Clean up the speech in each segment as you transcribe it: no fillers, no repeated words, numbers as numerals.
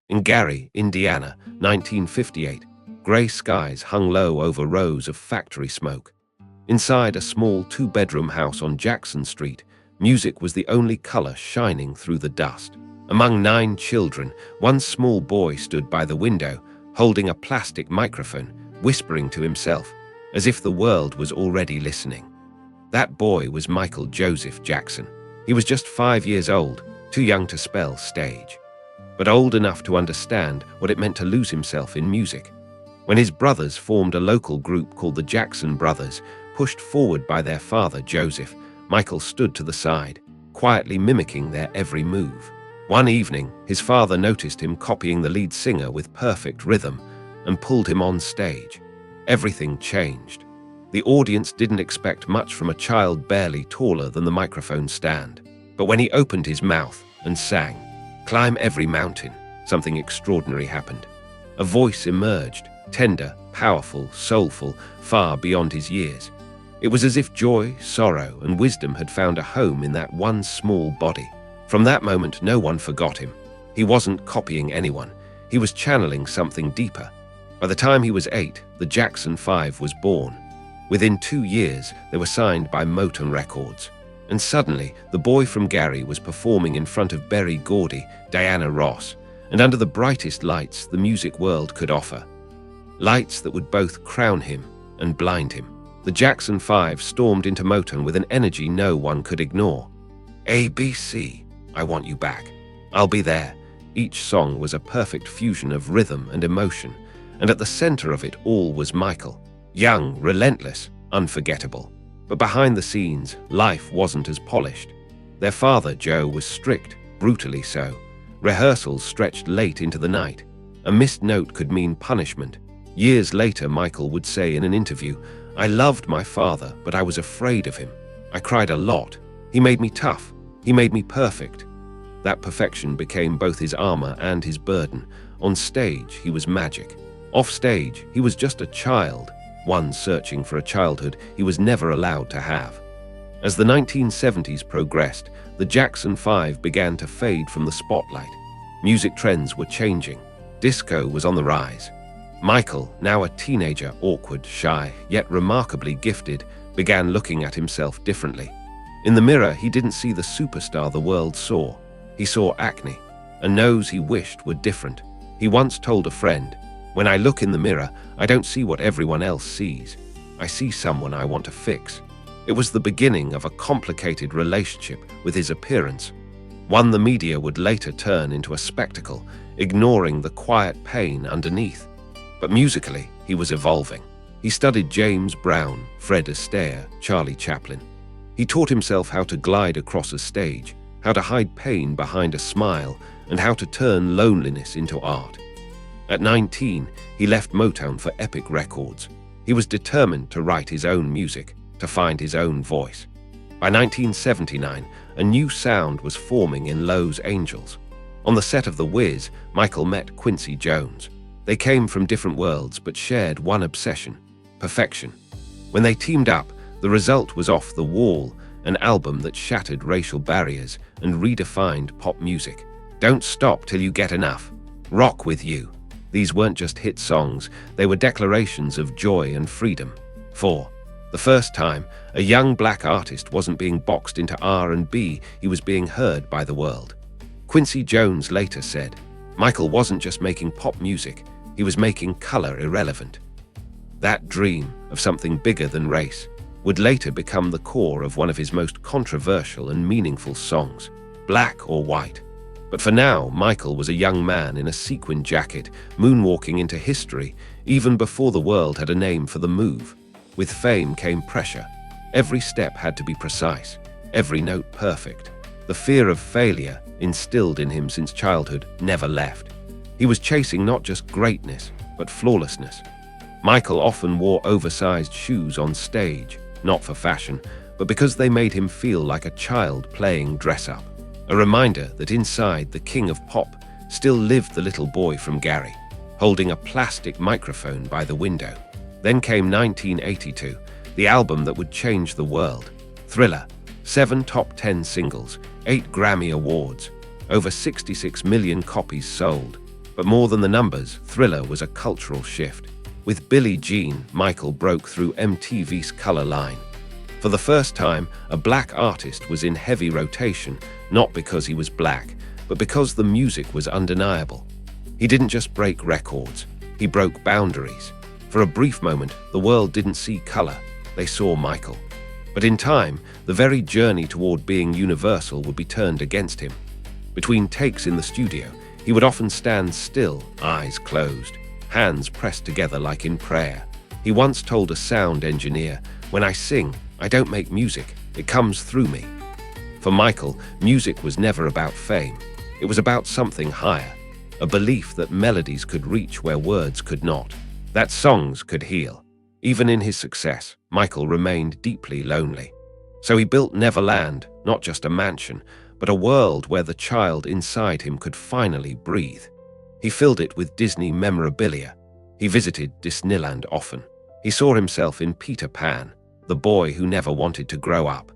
In Gary, Indiana, 1958, gray skies hung low over rows of factory smoke. Inside a small two-bedroom house on Jackson Street, music was the only color shining through the dust. Among 9 children, one small boy stood by the window, holding a plastic microphone, whispering to himself, as if the world was already listening. That boy was Michael Joseph Jackson. He was just 5 years old, too young to spell stage, but old enough to understand what it meant to lose himself in music. When his brothers formed a local group called the Jackson Brothers, pushed forward by their father, Joseph, Michael stood to the side, quietly mimicking their every move. One evening, his father noticed him copying the lead singer with perfect rhythm and pulled him on stage. Everything changed. The audience didn't expect much from a child barely taller than the microphone stand. But when he opened his mouth and sang, "Climb Every Mountain," something extraordinary happened. A voice emerged, tender, powerful, soulful, far beyond his years. It was as if joy, sorrow, and wisdom had found a home in that one small body. From that moment, no one forgot him. He wasn't copying anyone. He was channeling something deeper. By the time he was 8, the Jackson 5 was born. Within 2 years, they were signed by Motown Records. And suddenly, the boy from Gary was performing in front of Berry Gordy, Diana Ross, and under the brightest lights the music world could offer. Lights that would both crown him and blind him. The Jackson 5 stormed into Motown with an energy no one could ignore. ABC, I Want You Back, I'll Be There. Each song was a perfect fusion of rhythm and emotion, and at the center of it all was Michael. Young, relentless, unforgettable. But behind the scenes, life wasn't as polished. Their father, Joe, was strict, brutally so. Rehearsals stretched late into the night. A missed note could mean punishment. Years later, Michael would say in an interview, "I loved my father, but I was afraid of him. I cried a lot. He made me tough. He made me perfect." That perfection became both his armor and his burden. On stage, he was magic. Off stage, he was just a child, one searching for a childhood he was never allowed to have. As the 1970s progressed, the Jackson 5 began to fade from the spotlight. Music trends were changing. Disco was on the rise. Michael, now a teenager, awkward, shy, yet remarkably gifted, began looking at himself differently. In the mirror, he didn't see the superstar the world saw. He saw acne, a nose he wished were different. He once told a friend, "When I look in the mirror, I don't see what everyone else sees. I see someone I want to fix." It was the beginning of a complicated relationship with his appearance, one the media would later turn into a spectacle, ignoring the quiet pain underneath. But musically, he was evolving. He studied James Brown, Fred Astaire, Charlie Chaplin. He taught himself how to glide across a stage, how to hide pain behind a smile, and how to turn loneliness into art. At 19, he left Motown for Epic Records. He was determined to write his own music, to find his own voice. By 1979, a new sound was forming in Los Angeles. On the set of The Wiz, Michael met Quincy Jones. They came from different worlds but shared one obsession: perfection. When they teamed up, the result was Off the Wall, an album that shattered racial barriers and redefined pop music. Don't Stop Till You Get Enough, Rock With You. These weren't just hit songs, they were declarations of joy and freedom. For the first time, a young black artist wasn't being boxed into R&B, he was being heard by the world. Quincy Jones later said, "Michael wasn't just making pop music, he was making color irrelevant." That dream of something bigger than race would later become the core of one of his most controversial and meaningful songs, Black or White. But for now, Michael was a young man in a sequin jacket, moonwalking into history, even before the world had a name for the move. With fame came pressure. Every step had to be precise, every note perfect. The fear of failure, instilled in him since childhood, never left. He was chasing not just greatness, but flawlessness. Michael often wore oversized shoes on stage, not for fashion, but because they made him feel like a child playing dress-up. A reminder that inside the king of pop still lived the little boy from Gary, holding a plastic microphone by the window. Then came 1982, the album that would change the world. Thriller, 7 top 10 singles, 8 Grammy Awards, over 66 million copies sold. But more than the numbers, Thriller was a cultural shift. With Billie Jean, Michael broke through MTV's color line. For the first time, a black artist was in heavy rotation, not because he was black, but because the music was undeniable. He didn't just break records, he broke boundaries. For a brief moment, the world didn't see color, they saw Michael. But in time, the very journey toward being universal would be turned against him. Between takes in the studio, he would often stand still, eyes closed, hands pressed together like in prayer. He once told a sound engineer, "When I sing, I don't make music, it comes through me." For Michael, music was never about fame. It was about something higher, a belief that melodies could reach where words could not, that songs could heal. Even in his success, Michael remained deeply lonely. So he built Neverland, not just a mansion, but a world where the child inside him could finally breathe. He filled it with Disney memorabilia. He visited Disneyland often. He saw himself in Peter Pan, the boy who never wanted to grow up.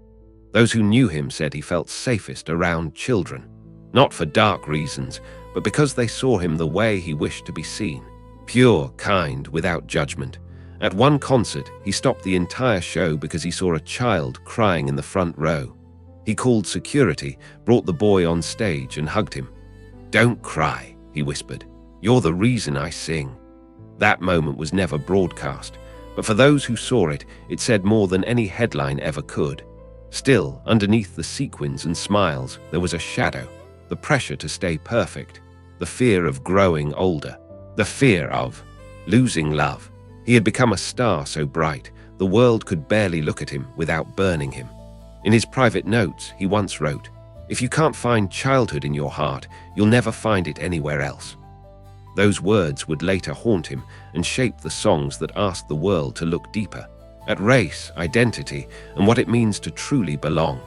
Those who knew him said he felt safest around children, not for dark reasons, but because they saw him the way he wished to be seen, pure, kind, without judgment. At one concert, he stopped the entire show because he saw a child crying in the front row. He called security, brought the boy on stage and hugged him. "Don't cry," he whispered. "You're the reason I sing." That moment was never broadcast, but for those who saw it, it said more than any headline ever could. Still, underneath the sequins and smiles, there was a shadow, the pressure to stay perfect, the fear of growing older, the fear of losing love. He had become a star so bright, the world could barely look at him without burning him. In his private notes, he once wrote, "If you can't find childhood in your heart, you'll never find it anywhere else." Those words would later haunt him and shape the songs that asked the world to look deeper, at race, identity, and what it means to truly belong.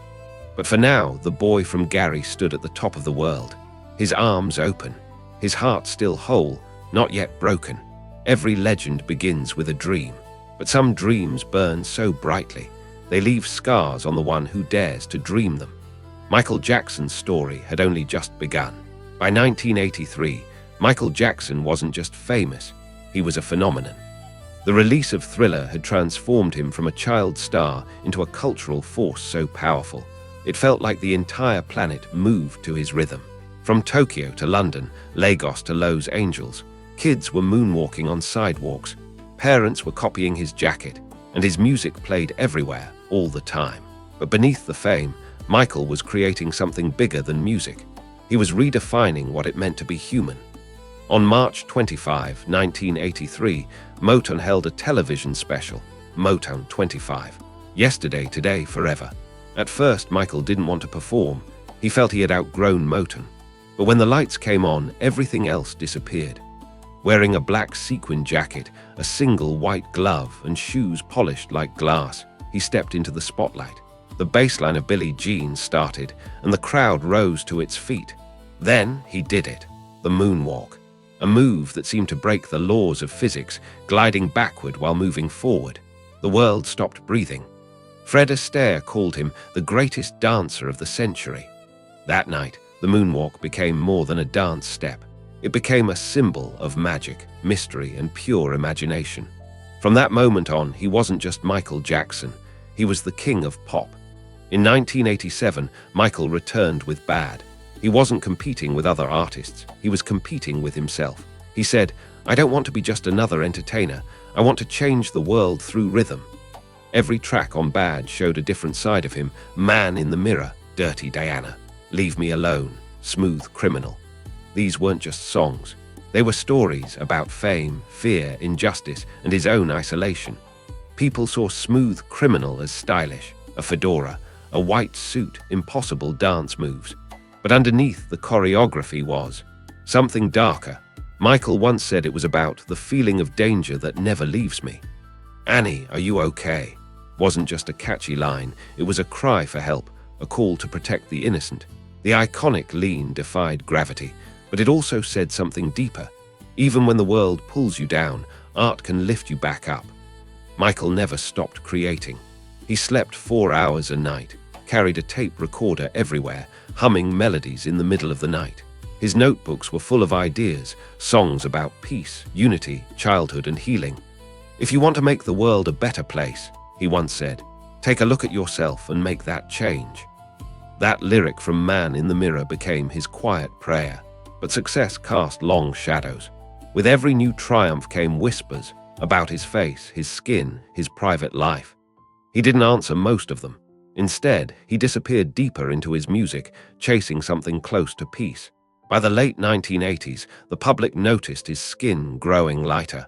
But for now, the boy from Gary stood at the top of the world, his arms open, his heart still whole, not yet broken. Every legend begins with a dream, but some dreams burn so brightly, they leave scars on the one who dares to dream them. Michael Jackson's story had only just begun. By 1983, Michael Jackson wasn't just famous, he was a phenomenon. The release of Thriller had transformed him from a child star into a cultural force so powerful. It felt like the entire planet moved to his rhythm. From Tokyo to London, Lagos to Los Angeles, kids were moonwalking on sidewalks, parents were copying his jacket, and his music played everywhere, all the time. But beneath the fame, Michael was creating something bigger than music. He was redefining what it meant to be human. On March 25, 1983, Motown held a television special, Motown 25. Yesterday, today, forever. At first, Michael didn't want to perform. He felt he had outgrown Motown. But when the lights came on, everything else disappeared. Wearing a black sequin jacket, a single white glove, and shoes polished like glass, he stepped into the spotlight. The bass line of Billie Jean started, and the crowd rose to its feet. Then he did it, the moonwalk, a move that seemed to break the laws of physics, gliding backward while moving forward. The world stopped breathing. Fred Astaire called him the greatest dancer of the century. That night, the moonwalk became more than a dance step. It became a symbol of magic, mystery, and pure imagination. From that moment on, he wasn't just Michael Jackson, he was the king of pop. In 1987, Michael returned with Bad. He wasn't competing with other artists, he was competing with himself. He said, "I don't want to be just another entertainer, I want to change the world through rhythm." Every track on Bad showed a different side of him: Man in the Mirror, Dirty Diana, Leave Me Alone, Smooth Criminal. These weren't just songs. They were stories about fame, fear, injustice, and his own isolation. People saw Smooth Criminal as stylish, a fedora, a white suit, impossible dance moves. But underneath the choreography was something darker. Michael once said it was about the feeling of danger that never leaves me. "Annie, are you okay?" wasn't just a catchy line, it was a cry for help, a call to protect the innocent. The iconic lean defied gravity, but it also said something deeper. Even when the world pulls you down, art can lift you back up. Michael never stopped creating. He slept 4 hours a night, carried a tape recorder everywhere, humming melodies in the middle of the night. His notebooks were full of ideas, songs about peace, unity, childhood, and healing. "If you want to make the world a better place," he once said, "take a look at yourself and make that change." That lyric from Man in the Mirror became his quiet prayer, but success cast long shadows. With every new triumph came whispers about his face, his skin, his private life. He didn't answer most of them. Instead, he disappeared deeper into his music, chasing something close to peace. By the late 1980s, the public noticed his skin growing lighter.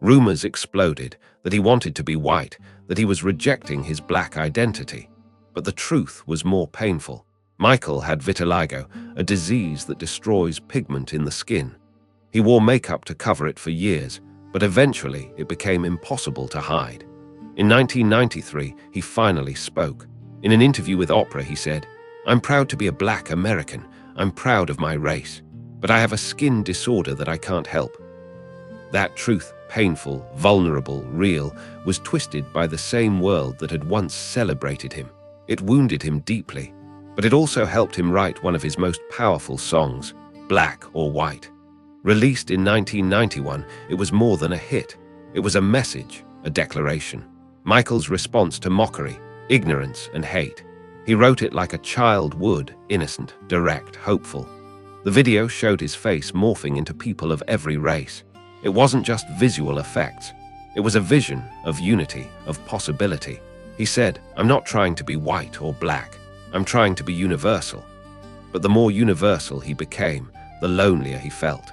Rumors exploded that he wanted to be white, that he was rejecting his black identity. But the truth was more painful. Michael had vitiligo, a disease that destroys pigment in the skin. He wore makeup to cover it for years, but eventually it became impossible to hide. In 1993, he finally spoke. In an interview with Oprah, he said, "I'm proud to be a Black American. I'm proud of my race, but I have a skin disorder that I can't help." That truth, painful, vulnerable, real, was twisted by the same world that had once celebrated him. It wounded him deeply, but it also helped him write one of his most powerful songs, Black or White. Released in 1991, it was more than a hit. It was a message, a declaration. Michael's response to mockery, ignorance, and hate. He wrote it like a child would, innocent, direct, hopeful. The video showed his face morphing into people of every race. It wasn't just visual effects. It was a vision of unity, of possibility. He said, "I'm not trying to be white or black. I'm trying to be universal." But the more universal he became, the lonelier he felt.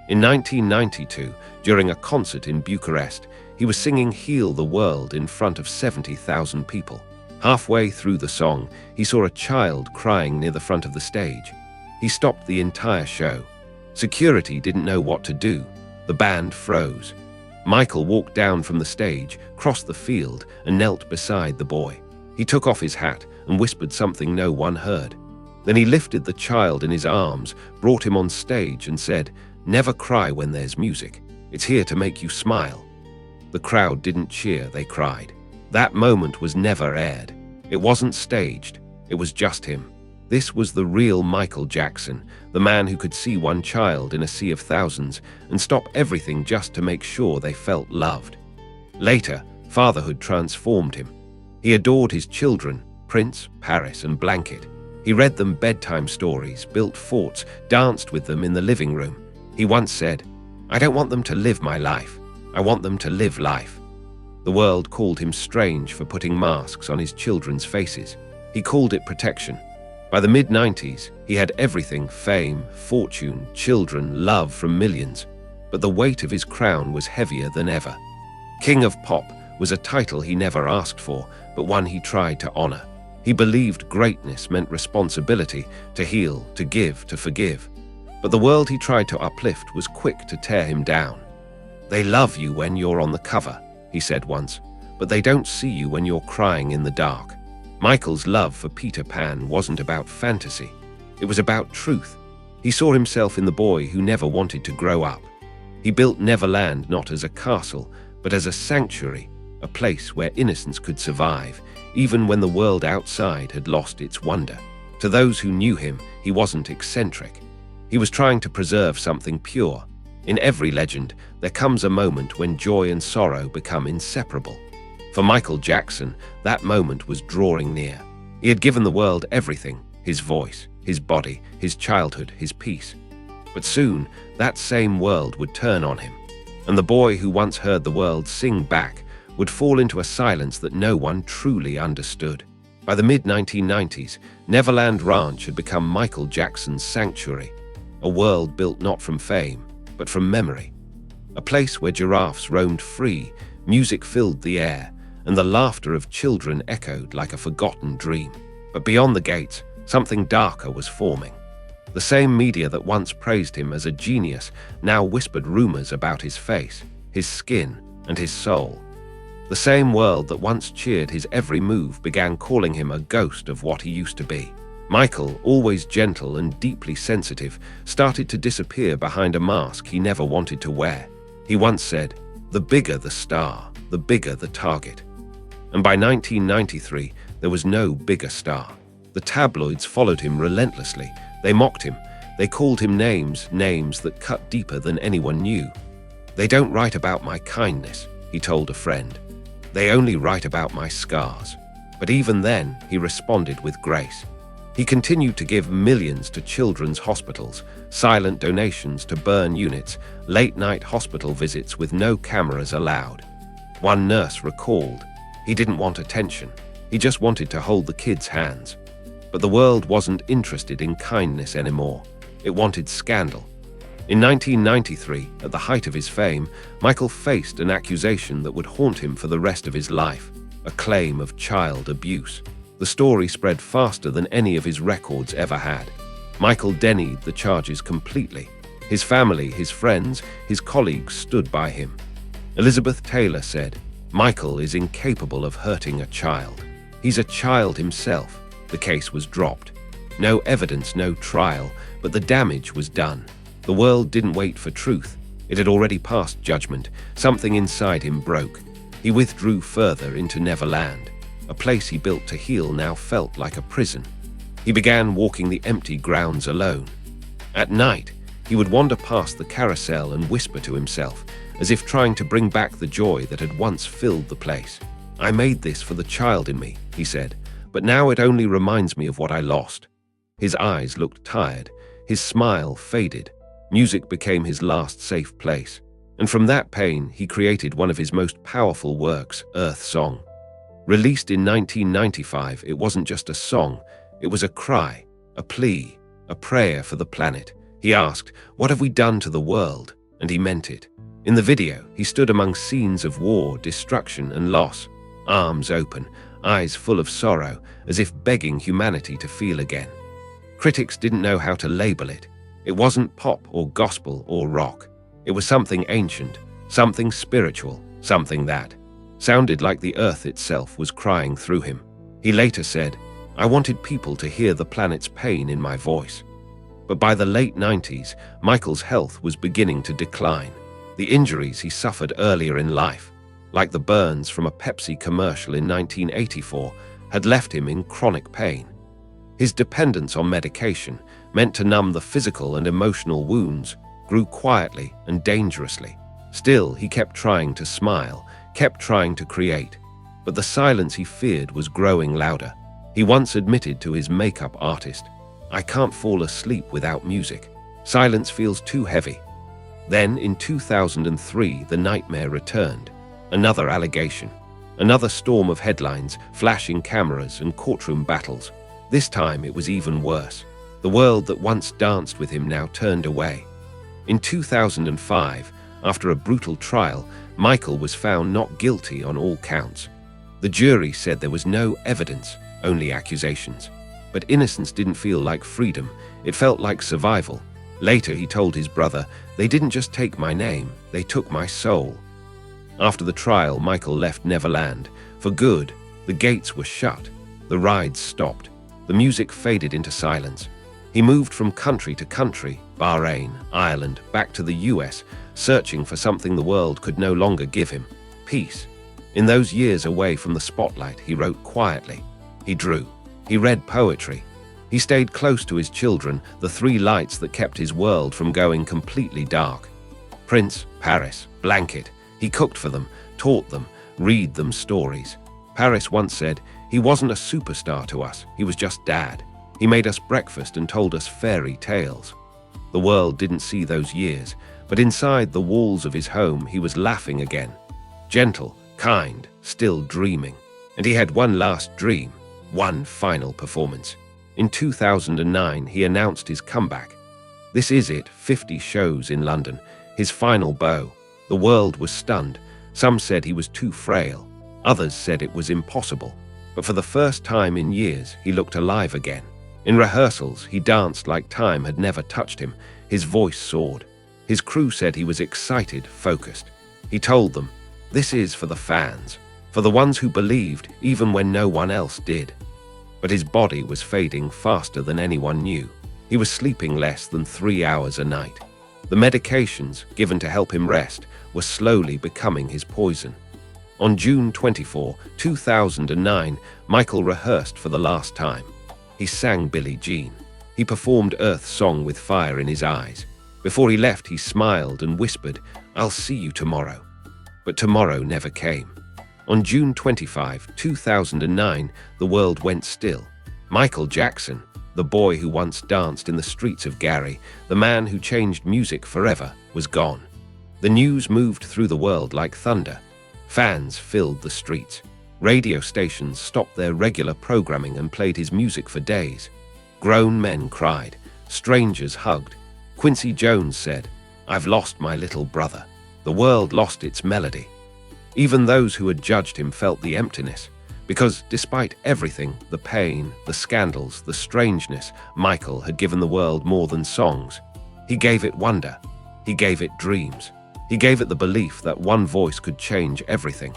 In 1992, during a concert in Bucharest, he was singing "Heal the World" in front of 70,000 people. Halfway through the song, he saw a child crying near the front of the stage. He stopped the entire show. Security didn't know what to do. The band froze. Michael walked down from the stage, crossed the field, and knelt beside the boy. He took off his hat and whispered something no one heard. Then he lifted the child in his arms, brought him on stage, and said, "Never cry when there's music. It's here to make you smile." The crowd didn't cheer, they cried. That moment was never aired. It wasn't staged. It was just him. This was the real Michael Jackson, the man who could see one child in a sea of thousands and stop everything just to make sure they felt loved. Later, fatherhood transformed him. He adored his children, Prince, Paris, and Blanket. He read them bedtime stories, built forts, danced with them in the living room. He once said, "I don't want them to live my life. I want them to live life." The world called him strange for putting masks on his children's faces. He called it protection. By the mid-90s, he had everything: fame, fortune, children, love from millions. But the weight of his crown was heavier than ever. King of Pop was a title he never asked for, but one he tried to honor. He believed greatness meant responsibility, to heal, to give, to forgive. But the world he tried to uplift was quick to tear him down. "They love you when you're on the cover," he said once, "but they don't see you when you're crying in the dark." Michael's love for Peter Pan wasn't about fantasy. It was about truth. He saw himself in the boy who never wanted to grow up. He built Neverland not as a castle, but as a sanctuary, a place where innocence could survive, even when the world outside had lost its wonder. To those who knew him, he wasn't eccentric. He was trying to preserve something pure. In every legend, there comes a moment when joy and sorrow become inseparable. For Michael Jackson, that moment was drawing near. He had given the world everything: his voice, his body, his childhood, his peace. But soon, that same world would turn on him, and the boy who once heard the world sing back would fall into a silence that no one truly understood. By the mid-1990s, Neverland Ranch had become Michael Jackson's sanctuary, a world built not from fame, but from memory. A place where giraffes roamed free, music filled the air, and the laughter of children echoed like a forgotten dream. But beyond the gates, something darker was forming. The same media that once praised him as a genius now whispered rumors about his face, his skin, and his soul. The same world that once cheered his every move began calling him a ghost of what he used to be. Michael, always gentle and deeply sensitive, started to disappear behind a mask he never wanted to wear. He once said, "The bigger the star, the bigger the target." And by 1993, there was no bigger star. The tabloids followed him relentlessly. They mocked him. They called him names that cut deeper than anyone knew. "They don't write about my kindness," he told a friend. "They only write about my scars." But even then, he responded with grace. He continued to give millions to children's hospitals, silent donations to burn units, late-night hospital visits with no cameras allowed. One nurse recalled, "He didn't want attention. He just wanted to hold the kids' hands." But the world wasn't interested in kindness anymore. It wanted scandal. In 1993, at the height of his fame, Michael faced an accusation that would haunt him for the rest of his life, a claim of child abuse. The story spread faster than any of his records ever had. Michael denied the charges completely. His family, his friends, his colleagues stood by him. Elizabeth Taylor said, "Michael is incapable of hurting a child. He's a child himself." The case was dropped. No evidence, no trial, but the damage was done. The world didn't wait for truth. It had already passed judgment. Something inside him broke. He withdrew further into Neverland. A place he built to heal now felt like a prison. He began walking the empty grounds alone. At night, he would wander past the carousel and whisper to himself, as if trying to bring back the joy that had once filled the place. "I made this for the child in me," he said, "but now it only reminds me of what I lost." His eyes looked tired. His smile faded. Music became his last safe place. And from that pain, he created one of his most powerful works, Earth Song. Released in 1995, it wasn't just a song. It was a cry, a plea, a prayer for the planet. He asked, "What have we done to the world?" And he meant it. In the video, he stood among scenes of war, destruction, and loss, arms open, eyes full of sorrow, as if begging humanity to feel again. Critics didn't know how to label it. It wasn't pop or gospel or rock. It was something ancient, something spiritual, something that sounded like the earth itself was crying through him. He later said, "I wanted people to hear the planet's pain in my voice." But by the late 90s, Michael's health was beginning to decline. The injuries he suffered earlier in life, like the burns from a Pepsi commercial in 1984, had left him in chronic pain. His dependence on medication, meant to numb the physical and emotional wounds, grew quietly and dangerously. Still, he kept trying to smile, kept trying to create. But the silence he feared was growing louder. He once admitted to his makeup artist, "I can't fall asleep without music. Silence feels too heavy." Then, in 2003, the nightmare returned. Another allegation. Another storm of headlines, flashing cameras, and courtroom battles. This time it was even worse. The world that once danced with him now turned away. In 2005, after a brutal trial, Michael was found not guilty on all counts. The jury said there was no evidence, only accusations. But innocence didn't feel like freedom, it felt like survival. Later he told his brother, "They didn't just take my name, they took my soul." After the trial, Michael left Neverland. For good, the gates were shut, the rides stopped, the music faded into silence. He moved from country to country, Bahrain, Ireland, back to the US, searching for something the world could no longer give him, peace. In those years away from the spotlight, he wrote quietly. He drew. He read poetry. He stayed close to his children, the three lights that kept his world from going completely dark. Prince, Paris, Blanket. He cooked for them, taught them, read them stories. Paris once said, "He wasn't a superstar to us, he was just Dad. He made us breakfast and told us fairy tales." The world didn't see those years, but inside the walls of his home he was laughing again. Gentle, kind, still dreaming. And he had one last dream, one final performance. In 2009, he announced his comeback. This is it, 50 shows in London, his final bow. The world was stunned. Some said he was too frail. Others said it was impossible. But for the first time in years, he looked alive again. In rehearsals, he danced like time had never touched him. His voice soared. His crew said he was excited, focused. He told them, "This is for the fans, for the ones who believed even when no one else did." But his body was fading faster than anyone knew. He was sleeping less than 3 hours a night. The medications, given to help him rest, were slowly becoming his poison. On June 24, 2009, Michael rehearsed for the last time. He sang Billie Jean. He performed Earth's Song with fire in his eyes. Before he left, he smiled and whispered, "I'll see you tomorrow." But tomorrow never came. On June 25, 2009, the world went still. Michael Jackson, the boy who once danced in the streets of Gary, the man who changed music forever, was gone. The news moved through the world like thunder. Fans filled the streets. Radio stations stopped their regular programming and played his music for days. Grown men cried. Strangers hugged. Quincy Jones said, "I've lost my little brother." The world lost its melody. Even those who had judged him felt the emptiness, because despite everything, the pain, the scandals, the strangeness, Michael had given the world more than songs. He gave it wonder. He gave it dreams. He gave it the belief that one voice could change everything.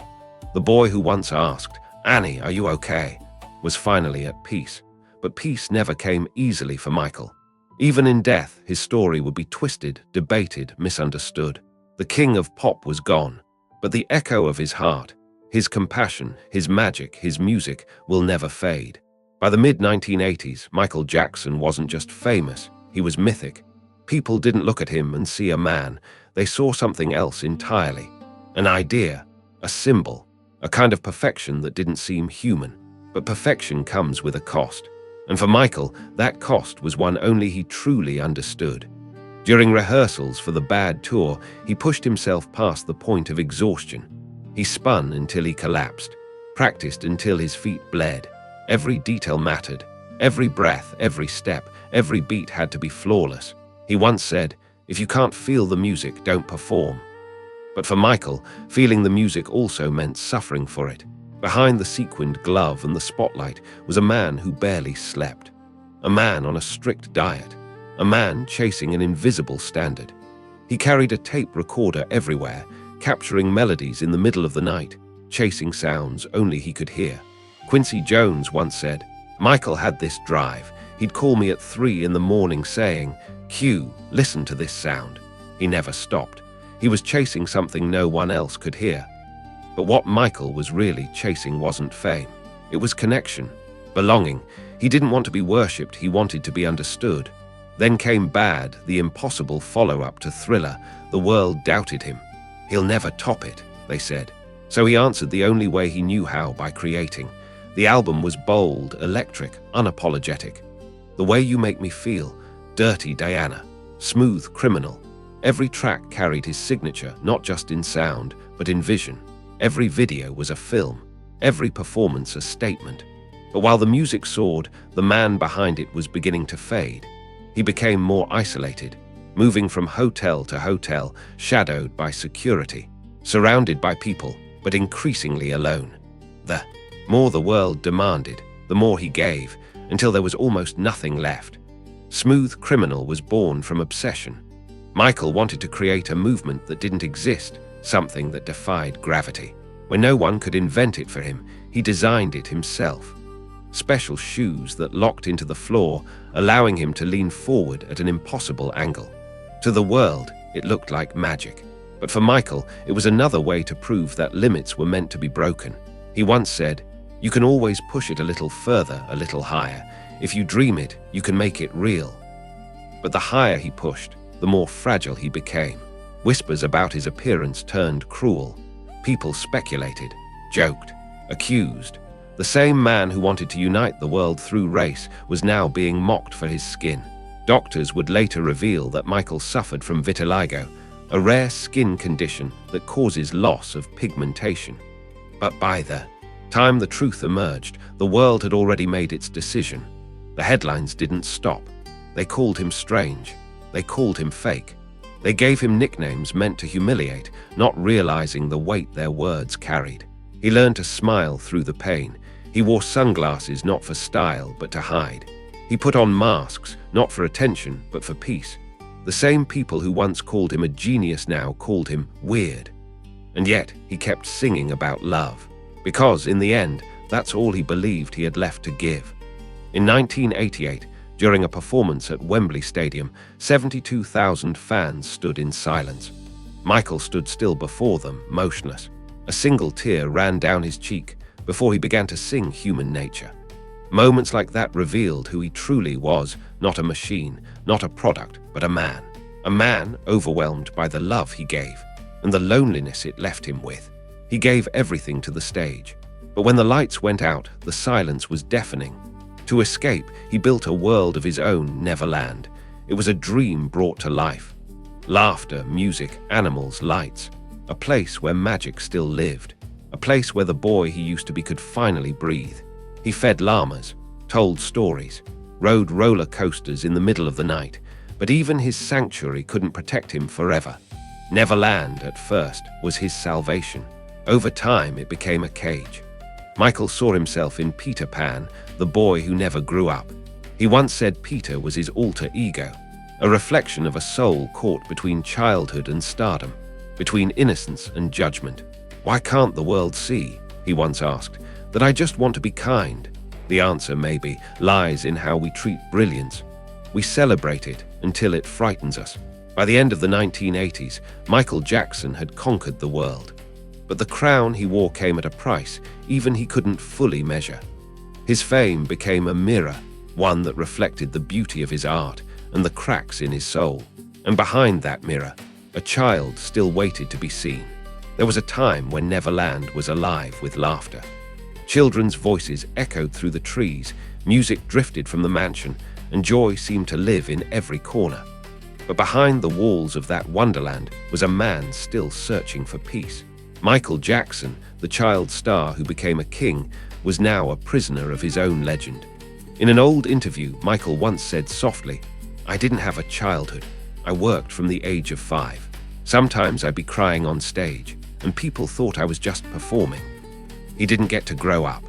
The boy who once asked, "Annie, are you okay?" was finally at peace. But peace never came easily for Michael. Even in death, his story would be twisted, debated, misunderstood. The king of pop was gone, but the echo of his heart, his compassion, his magic, his music will never fade. By the mid-1980s, Michael Jackson wasn't just famous, he was mythic. People didn't look at him and see a man, they saw something else entirely. An idea, a symbol, a kind of perfection that didn't seem human. But perfection comes with a cost. And for Michael, that cost was one only he truly understood. During rehearsals for the Bad Tour, he pushed himself past the point of exhaustion. He spun until he collapsed, practiced until his feet bled. Every detail mattered. Every breath, every step, every beat had to be flawless. He once said, "If you can't feel the music, don't perform." But for Michael, feeling the music also meant suffering for it. Behind the sequined glove and the spotlight was a man who barely slept. A man on a strict diet. A man chasing an invisible standard. He carried a tape recorder everywhere, capturing melodies in the middle of the night, chasing sounds only he could hear. Quincy Jones once said, "Michael had this drive. He'd call me at 3 in the morning saying, 'Q, listen to this sound.' He never stopped. He was chasing something no one else could hear." But what Michael was really chasing wasn't fame. It was connection, belonging. He didn't want to be worshipped, he wanted to be understood. Then came Bad, the impossible follow-up to Thriller. The world doubted him. "He'll never top it," they said. So he answered the only way he knew how, by creating. The album was bold, electric, unapologetic. The Way You Make Me Feel, Dirty Diana, Smooth Criminal. Every track carried his signature, not just in sound, but in vision. Every video was a film, every performance a statement. But while the music soared, the man behind it was beginning to fade. He became more isolated, moving from hotel to hotel, shadowed by security, surrounded by people, but increasingly alone. The more the world demanded, the more he gave, until there was almost nothing left. Smooth Criminal was born from obsession. Michael wanted to create a movement that didn't exist, something that defied gravity. When no one could invent it for him, he designed it himself. Special shoes that locked into the floor, allowing him to lean forward at an impossible angle. To the world, it looked like magic. But for Michael, it was another way to prove that limits were meant to be broken. He once said, "You can always push it a little further, a little higher. If you dream it, you can make it real." But the higher he pushed, the more fragile he became. Whispers about his appearance turned cruel. People speculated, joked, accused. The same man who wanted to unite the world through race was now being mocked for his skin. Doctors would later reveal that Michael suffered from vitiligo, a rare skin condition that causes loss of pigmentation. But by the time the truth emerged, the world had already made its decision. The headlines didn't stop. They called him strange. They called him fake. They gave him nicknames meant to humiliate, not realizing the weight their words carried. He learned to smile through the pain. He wore sunglasses not for style, but to hide. He put on masks, not for attention, but for peace. The same people who once called him a genius now called him weird. And yet, he kept singing about love. Because, in the end, that's all he believed he had left to give. In 1988, during a performance at Wembley Stadium, 72,000 fans stood in silence. Michael stood still before them, motionless. A single tear ran down his cheek before he began to sing Human Nature. Moments like that revealed who he truly was, not a machine, not a product, but a man. A man overwhelmed by the love he gave and the loneliness it left him with. He gave everything to the stage. But when the lights went out, the silence was deafening. To escape, he built a world of his own, Neverland. It was a dream brought to life. Laughter, music, animals, lights. A place where magic still lived. A place where the boy he used to be could finally breathe. He fed llamas, told stories, rode roller coasters in the middle of the night, but even his sanctuary couldn't protect him forever. Neverland, at first, was his salvation. Over time, it became a cage. Michael saw himself in Peter Pan, the boy who never grew up. He once said Peter was his alter ego, a reflection of a soul caught between childhood and stardom, between innocence and judgment. "Why can't the world see," he once asked, "that I just want to be kind?" The answer, maybe, lies in how we treat brilliance. We celebrate it until it frightens us. By the end of the 1980s, Michael Jackson had conquered the world. But the crown he wore came at a price even he couldn't fully measure. His fame became a mirror, one that reflected the beauty of his art and the cracks in his soul. And behind that mirror, a child still waited to be seen. There was a time when Neverland was alive with laughter. Children's voices echoed through the trees, music drifted from the mansion, and joy seemed to live in every corner. But behind the walls of that wonderland was a man still searching for peace. Michael Jackson, the child star who became a king, was now a prisoner of his own legend. In an old interview, Michael once said softly, "I didn't have a childhood. I worked from the age of 5. Sometimes I'd be crying on stage, and people thought I was just performing." He didn't get to grow up.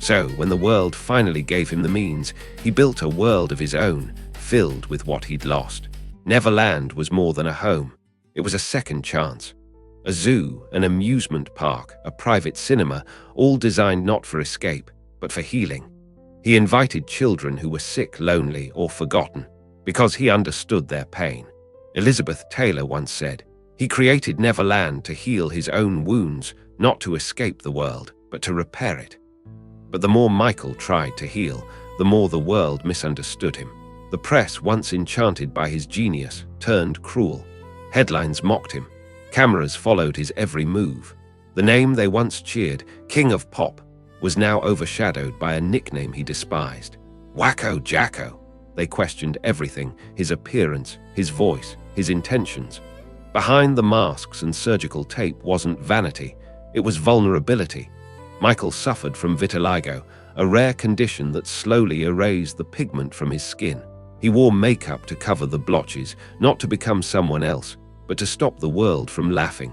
So, when the world finally gave him the means, he built a world of his own, filled with what he'd lost. Neverland was more than a home. It was a second chance. A zoo, an amusement park, a private cinema, all designed not for escape, but for healing. He invited children who were sick, lonely, or forgotten, because he understood their pain. Elizabeth Taylor once said, "He created Neverland to heal his own wounds, not to escape the world, but to repair it." But the more Michael tried to heal, the more the world misunderstood him. The press, once enchanted by his genius, turned cruel. Headlines mocked him. Cameras followed his every move. The name they once cheered, King of Pop, was now overshadowed by a nickname he despised. Wacko Jacko. They questioned everything, his appearance, his voice, his intentions. Behind the masks and surgical tape wasn't vanity, it was vulnerability. Michael suffered from vitiligo, a rare condition that slowly erased the pigment from his skin. He wore makeup to cover the blotches, not to become someone else, but to stop the world from laughing.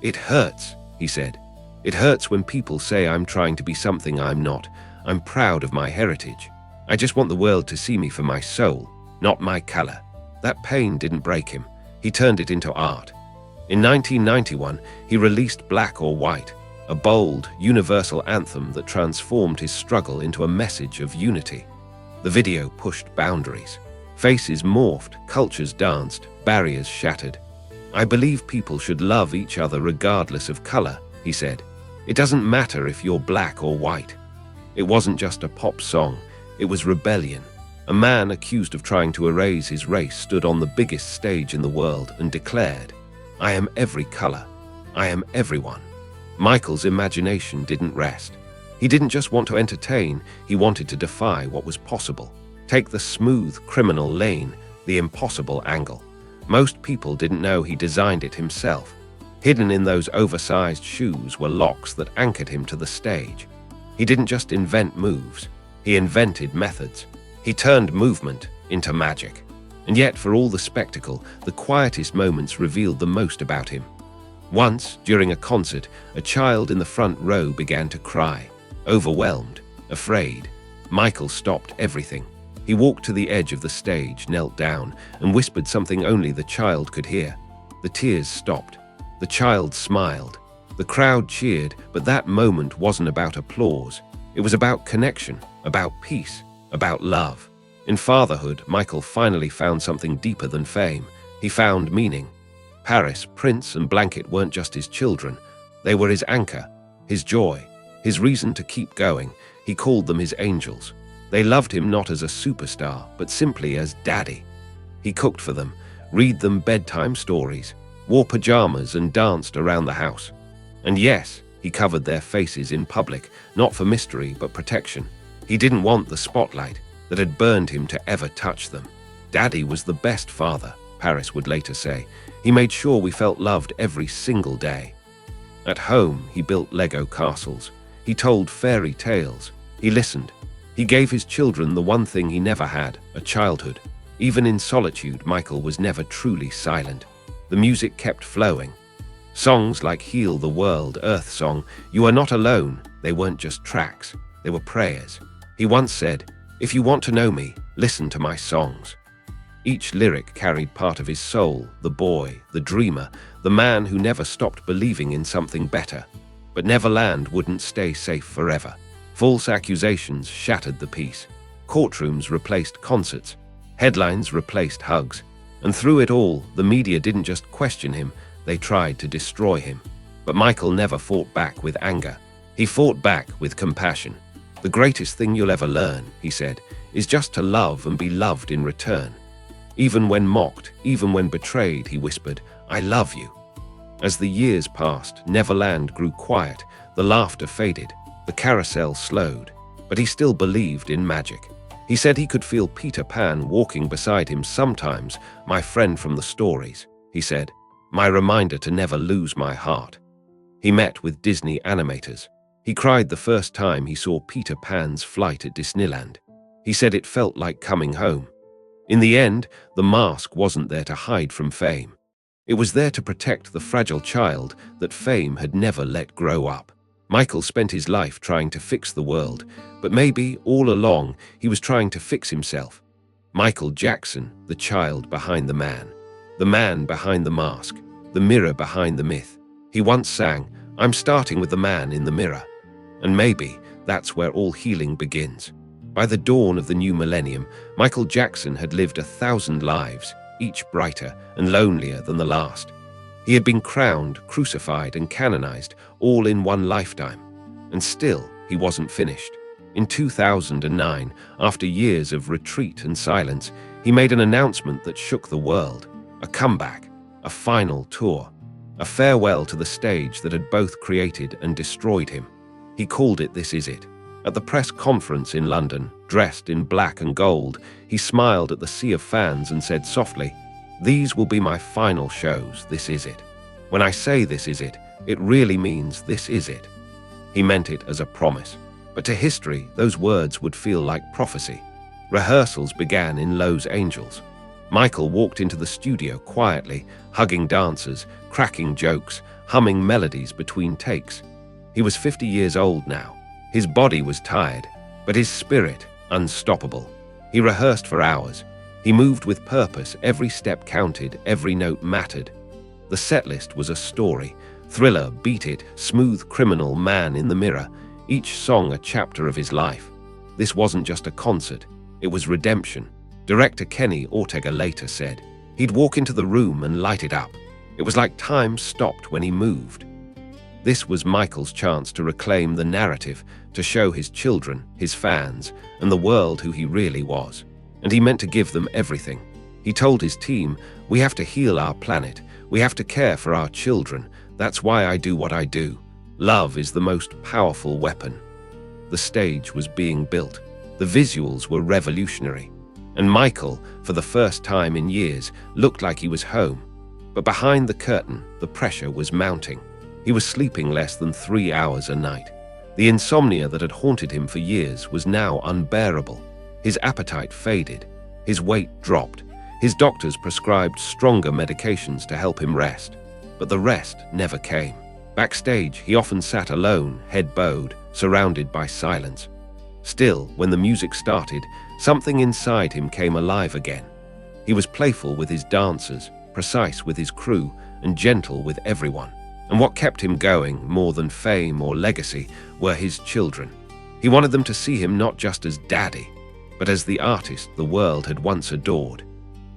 "It hurts," he said. "It hurts when people say I'm trying to be something I'm not. I'm proud of my heritage. I just want the world to see me for my soul, not my color." That pain didn't break him. He turned it into art. In 1991, he released Black or White, a bold, universal anthem that transformed his struggle into a message of unity. The video pushed boundaries. Faces morphed, cultures danced, barriers shattered. "I believe people should love each other regardless of color," he said. "It doesn't matter if you're black or white." It wasn't just a pop song, it was rebellion. A man accused of trying to erase his race stood on the biggest stage in the world and declared, "I am every color. I am everyone." Michael's imagination didn't rest. He didn't just want to entertain, he wanted to defy what was possible. Take the smooth criminal lane, the impossible angle. Most people didn't know he designed it himself. Hidden in those oversized shoes were locks that anchored him to the stage. He didn't just invent moves, he invented methods. He turned movement into magic. And yet, for all the spectacle, the quietest moments revealed the most about him. Once, during a concert, a child in the front row began to cry, overwhelmed, afraid. Michael stopped everything. He walked to the edge of the stage, knelt down, and whispered something only the child could hear. The tears stopped. The child smiled. The crowd cheered, but that moment wasn't about applause. It was about connection, about peace, about love. In fatherhood, Michael finally found something deeper than fame. He found meaning. Paris, Prince, and Blanket weren't just his children. They were his anchor, his joy, his reason to keep going. He called them his angels. They loved him not as a superstar, but simply as Daddy. He cooked for them, read them bedtime stories, wore pajamas and danced around the house. And yes, he covered their faces in public, not for mystery but protection. He didn't want the spotlight that had burned him to ever touch them. Daddy was the best father, Paris would later say. He made sure we felt loved every single day. At home, he built Lego castles. He told fairy tales. He listened. He gave his children the one thing he never had, a childhood. Even in solitude, Michael was never truly silent. The music kept flowing. Songs like Heal the World, Earth Song, You Are Not Alone, they weren't just tracks, they were prayers. He once said, "If you want to know me, listen to my songs." Each lyric carried part of his soul, the boy, the dreamer, the man who never stopped believing in something better. But Neverland wouldn't stay safe forever. False accusations shattered the peace. Courtrooms replaced concerts. Headlines replaced hugs. And through it all, the media didn't just question him, they tried to destroy him. But Michael never fought back with anger. He fought back with compassion. "The greatest thing you'll ever learn," he said, "is just to love and be loved in return." Even when mocked, even when betrayed, he whispered, "I love you." As the years passed, Neverland grew quiet, the laughter faded, the carousel slowed, but he still believed in magic. He said he could feel Peter Pan walking beside him sometimes, "My friend from the stories," he said, "my reminder to never lose my heart." He met with Disney animators. He cried the first time he saw Peter Pan's flight at Disneyland. He said it felt like coming home. In the end, the mask wasn't there to hide from fame. It was there to protect the fragile child that fame had never let grow up. Michael spent his life trying to fix the world, but maybe all along he was trying to fix himself. Michael Jackson, the child behind the man behind the mask, the mirror behind the myth. He once sang, "I'm starting with the man in the mirror." And maybe that's where all healing begins. By the dawn of the new millennium, Michael Jackson had lived 1,000 lives, each brighter and lonelier than the last. He had been crowned, crucified, and canonized, all in one lifetime. And still, he wasn't finished. In 2009, after years of retreat and silence, he made an announcement that shook the world. A comeback, a final tour, a farewell to the stage that had both created and destroyed him. He called it This Is It. At the press conference in London, dressed in black and gold, he smiled at the sea of fans and said softly, "These will be my final shows, this is it. When I say this is it, it really means this is it." He meant it as a promise. But to history, those words would feel like prophecy. Rehearsals began in Los Angeles. Michael walked into the studio quietly, hugging dancers, cracking jokes, humming melodies between takes. He was 50 years old now. His body was tired, but his spirit unstoppable. He rehearsed for hours. He moved with purpose, every step counted, every note mattered. The setlist was a story. Thriller, Beat It, Smooth Criminal, Man in the Mirror, each song a chapter of his life. This wasn't just a concert, it was redemption. Director Kenny Ortega later said, "He'd walk into the room and light it up. It was like time stopped when he moved." This was Michael's chance to reclaim the narrative, to show his children, his fans, and the world who he really was. And he meant to give them everything. He told his team, "We have to heal our planet. We have to care for our children. That's why I do what I do. Love is the most powerful weapon." The stage was being built. The visuals were revolutionary. And Michael, for the first time in years, looked like he was home. But behind the curtain, the pressure was mounting. He was sleeping less than 3 hours a night. The insomnia that had haunted him for years was now unbearable. His appetite faded. His weight dropped. His doctors prescribed stronger medications to help him rest. But the rest never came. Backstage, he often sat alone, head bowed, surrounded by silence. Still, when the music started, something inside him came alive again. He was playful with his dancers, precise with his crew, and gentle with everyone. And what kept him going, more than fame or legacy, were his children. He wanted them to see him not just as Daddy, but as the artist the world had once adored.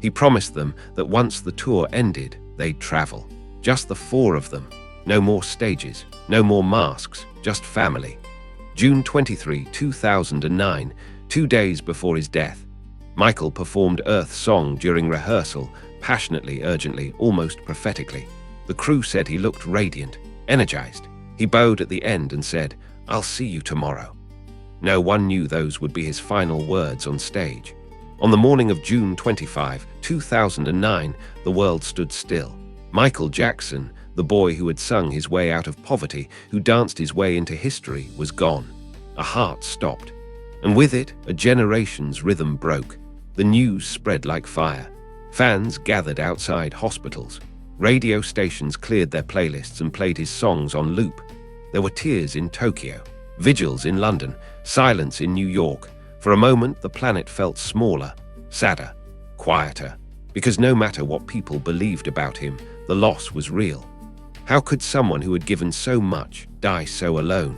He promised them that once the tour ended, they'd travel. Just the 4 of them. No more stages, no more masks, just family. June 23, 2009, 2 days before his death, Michael performed Earth's Song during rehearsal, passionately, urgently, almost prophetically. The crew said he looked radiant, energized. He bowed at the end and said, "I'll see you tomorrow." No one knew those would be his final words on stage. On the morning of June 25, 2009, the world stood still. Michael Jackson, the boy who had sung his way out of poverty, who danced his way into history, was gone. A heart stopped. And with it, a generation's rhythm broke. The news spread like fire. Fans gathered outside hospitals. Radio stations cleared their playlists and played his songs on loop. There were tears in Tokyo, vigils in London, silence in New York. For a moment, the planet felt smaller, sadder, quieter, because no matter what people believed about him, the loss was real. How could someone who had given so much die so alone?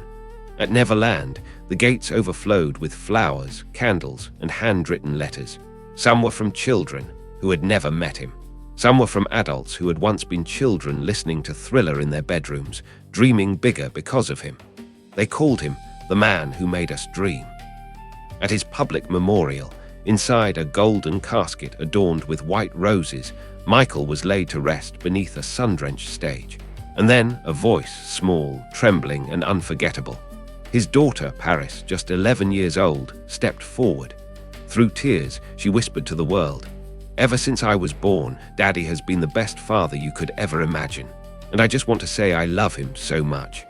At Neverland, the gates overflowed with flowers, candles, and handwritten letters. Some were from children who had never met him. Some were from adults who had once been children listening to Thriller in their bedrooms, dreaming bigger because of him. They called him the man who made us dream. At his public memorial, inside a golden casket adorned with white roses, Michael was laid to rest beneath a sun-drenched stage. And then a voice, small, trembling, and unforgettable. His daughter, Paris, just 11 years old, stepped forward. Through tears, she whispered to the world, "Ever since I was born, Daddy has been the best father you could ever imagine. And I just want to say I love him so much."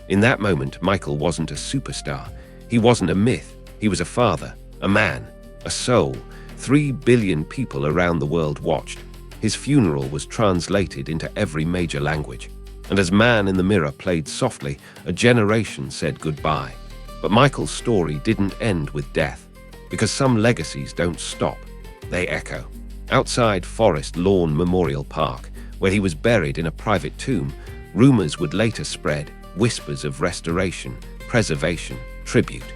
In that moment, Michael wasn't a superstar. He wasn't a myth. He was a father, a man, a soul. 3 billion people around the world watched. His funeral was translated into every major language. And as Man in the Mirror played softly, a generation said goodbye. But Michael's story didn't end with death, because some legacies don't stop. They echo. Outside Forest Lawn Memorial Park, where he was buried in a private tomb, rumors would later spread, whispers of restoration, preservation, tribute.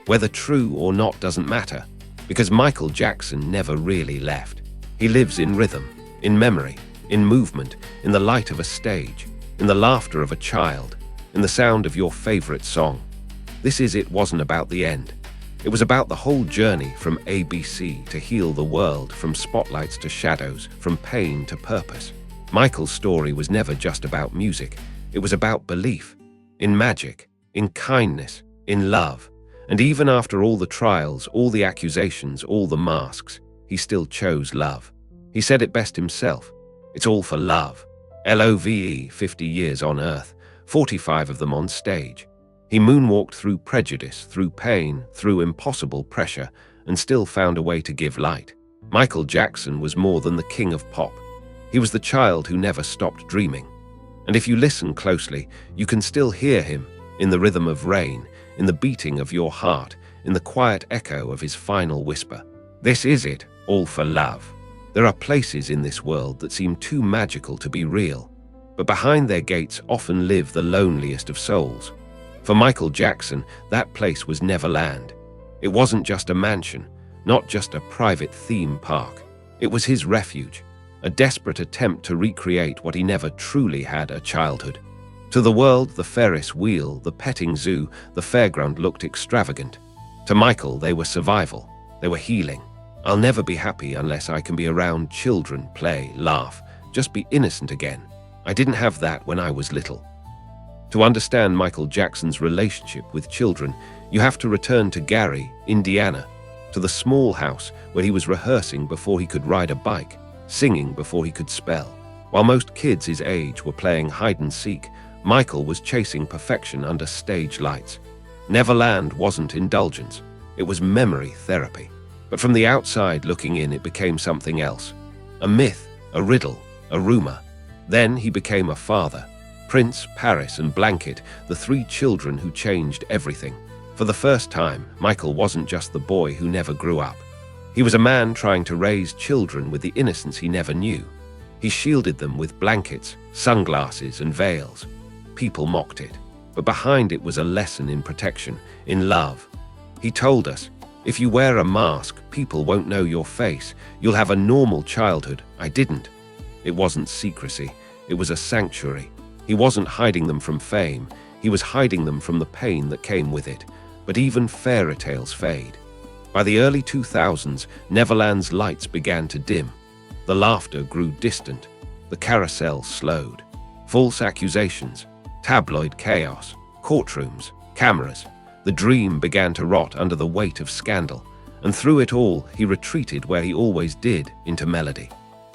Whether true or not doesn't matter, because Michael Jackson never really left. He lives in rhythm, in memory, in movement, in the light of a stage, in the laughter of a child, in the sound of your favorite song. It wasn't about the end. It was about the whole journey from ABC to heal the world, from spotlights to shadows, from pain to purpose. Michael's story was never just about music. It was about belief, in magic, in kindness, in love. And even after all the trials, all the accusations, all the masks, he still chose love. He said it best himself. It's all for love. LOVE, 50 years on Earth, 45 of them on stage. He moonwalked through prejudice, through pain, through impossible pressure, and still found a way to give light. Michael Jackson was more than the king of pop. He was the child who never stopped dreaming. And if you listen closely, you can still hear him in the rhythm of rain, in the beating of your heart, in the quiet echo of his final whisper. This is it, all for love. There are places in this world that seem too magical to be real, but behind their gates often live the loneliest of souls. For Michael Jackson, that place was Neverland. It wasn't just a mansion, not just a private theme park. It was his refuge, a desperate attempt to recreate what he never truly had, a childhood. To the world, the Ferris wheel, the petting zoo, the fairground looked extravagant. To Michael, they were survival. They were healing. I'll never be happy unless I can be around children, play, laugh, just be innocent again. I didn't have that when I was little. To understand Michael Jackson's relationship with children, you have to return to Gary, Indiana, to the small house where he was rehearsing before he could ride a bike, singing before he could spell. While most kids his age were playing hide and seek, Michael was chasing perfection under stage lights. Neverland wasn't indulgence. It was memory therapy. But from the outside looking in, it became something else. A myth, a riddle, a rumor. Then he became a father. Prince, Paris, and Blanket, the 3 children who changed everything. For the first time, Michael wasn't just the boy who never grew up. He was a man trying to raise children with the innocence he never knew. He shielded them with blankets, sunglasses, and veils. People mocked it, but behind it was a lesson in protection, in love. He told us, if you wear a mask, people won't know your face. You'll have a normal childhood. I didn't. It wasn't secrecy. It was a sanctuary. He wasn't hiding them from fame. He was hiding them from the pain that came with it. But even fairy tales fade. By the early 2000s, Neverland's lights began to dim. The laughter grew distant. The carousel slowed. False accusations, tabloid chaos, courtrooms, cameras. The dream began to rot under the weight of scandal, and through it all, he retreated where he always did, into melody.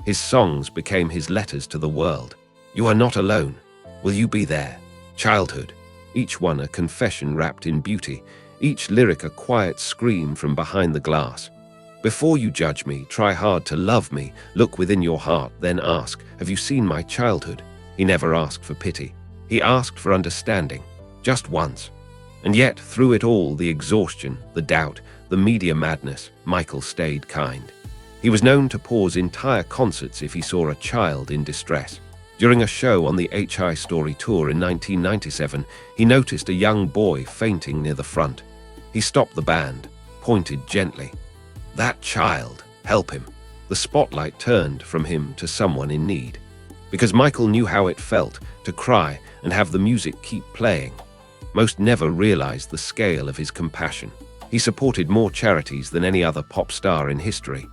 His songs became his letters to the world. You are not alone. Will you be there? Childhood. Each one a confession wrapped in beauty, each lyric a quiet scream from behind the glass. Before you judge me, try hard to love me. Look within your heart, then ask, have you seen my childhood? He never asked for pity. He asked for understanding, just once. And yet, through it all, the exhaustion, the doubt, the media madness, Michael stayed kind. He was known to pause entire concerts if he saw a child in distress. During a show on the HI Story Tour in 1997, he noticed a young boy fainting near the front. He stopped the band, pointed gently. That child, help him. The spotlight turned from him to someone in need. Because Michael knew how it felt to cry and have the music keep playing. Most never realized the scale of his compassion. He supported more charities than any other pop star in history.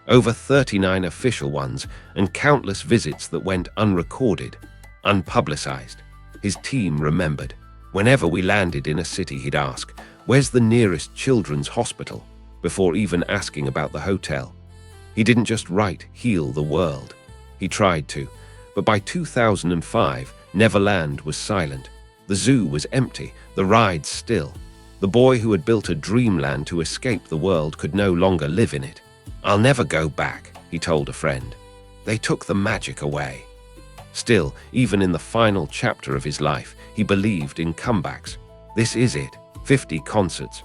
Over 39 official ones and countless visits that went unrecorded, unpublicized. His team remembered. Whenever we landed in a city, he'd ask, "Where's the nearest children's hospital?" before even asking about the hotel. He didn't just write, heal the world. He tried to. But by 2005, Neverland was silent. The zoo was empty, the rides still. The boy who had built a dreamland to escape the world could no longer live in it. I'll never go back, he told a friend. They took the magic away. Still, even in the final chapter of his life, he believed in comebacks. This is it, 50 concerts,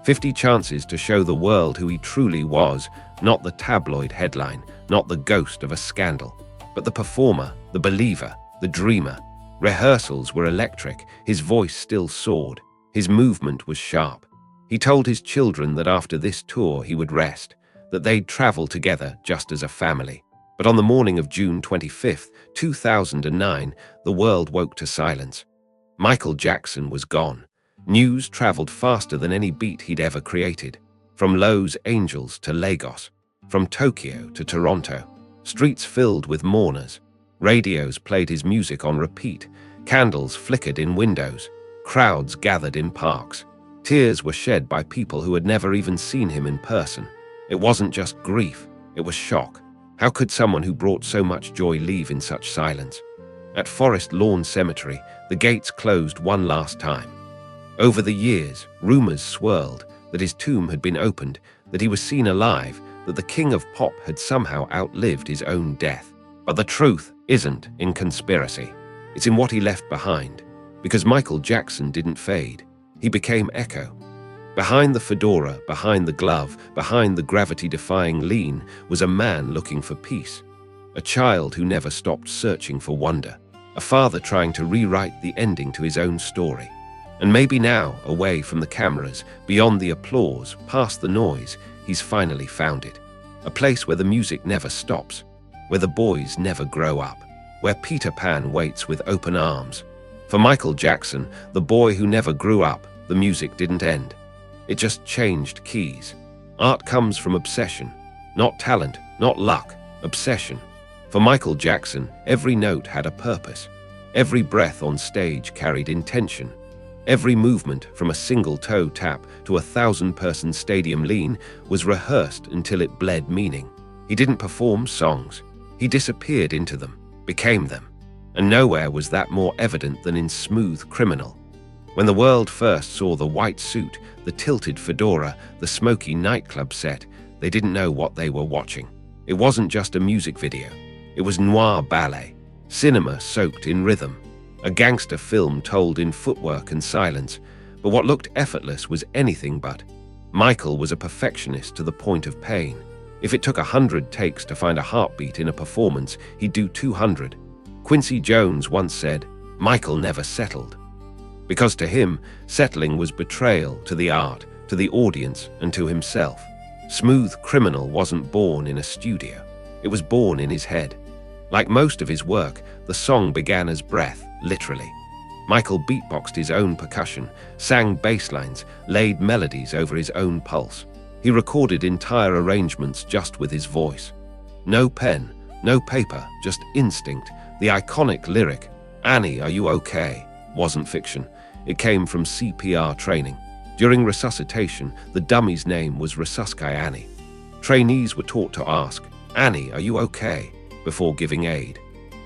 50 chances to show the world who he truly was, not the tabloid headline, not the ghost of a scandal, but the performer, the believer, the dreamer. Rehearsals were electric, his voice still soared, his movement was sharp. He told his children that after this tour he would rest, that they'd travel together just as a family. But on the morning of June 25, 2009, the world woke to silence. Michael Jackson was gone. News traveled faster than any beat he'd ever created. From Los Angeles to Lagos, from Tokyo to Toronto, streets filled with mourners. Radios played his music on repeat, candles flickered in windows, crowds gathered in parks. Tears were shed by people who had never even seen him in person. It wasn't just grief, it was shock. How could someone who brought so much joy leave in such silence? At Forest Lawn Cemetery, the gates closed one last time. Over the years, rumors swirled that his tomb had been opened, that he was seen alive, that the king of pop had somehow outlived his own death. But the truth isn't in conspiracy. It's in what he left behind. Because Michael Jackson didn't fade. He became echo. Behind the fedora, behind the glove, behind the gravity-defying lean was a man looking for peace. A child who never stopped searching for wonder. A father trying to rewrite the ending to his own story. And maybe now, away from the cameras, beyond the applause, past the noise, he's finally found it. A place where the music never stops, where the boys never grow up, where Peter Pan waits with open arms. For Michael Jackson, the boy who never grew up, the music didn't end. It just changed keys. Art comes from obsession, not talent, not luck, obsession. For Michael Jackson, every note had a purpose. Every breath on stage carried intention. Every movement, from a single toe tap to a 1,000-person stadium lean, was rehearsed until it bled meaning. He didn't perform songs. He disappeared into them, became them. And nowhere was that more evident than in Smooth Criminal. When the world first saw the white suit, the tilted fedora, the smoky nightclub set, they didn't know what they were watching. It wasn't just a music video. It was noir ballet, cinema soaked in rhythm, a gangster film told in footwork and silence. But what looked effortless was anything but. Michael was a perfectionist to the point of pain. If it took 100 takes to find a heartbeat in a performance, he'd do 200. Quincy Jones once said, "Michael never settled." Because to him, settling was betrayal to the art, to the audience, and to himself. Smooth Criminal wasn't born in a studio. It was born in his head. Like most of his work, the song began as breath, literally. Michael beatboxed his own percussion, sang bass lines, laid melodies over his own pulse. He recorded entire arrangements just with his voice. No pen, no paper, just instinct. The iconic lyric, "Annie, are you okay?" wasn't fiction. It came from CPR training. During resuscitation, the dummy's name was Resusci Annie. Trainees were taught to ask, "Annie, are you okay?" before giving aid.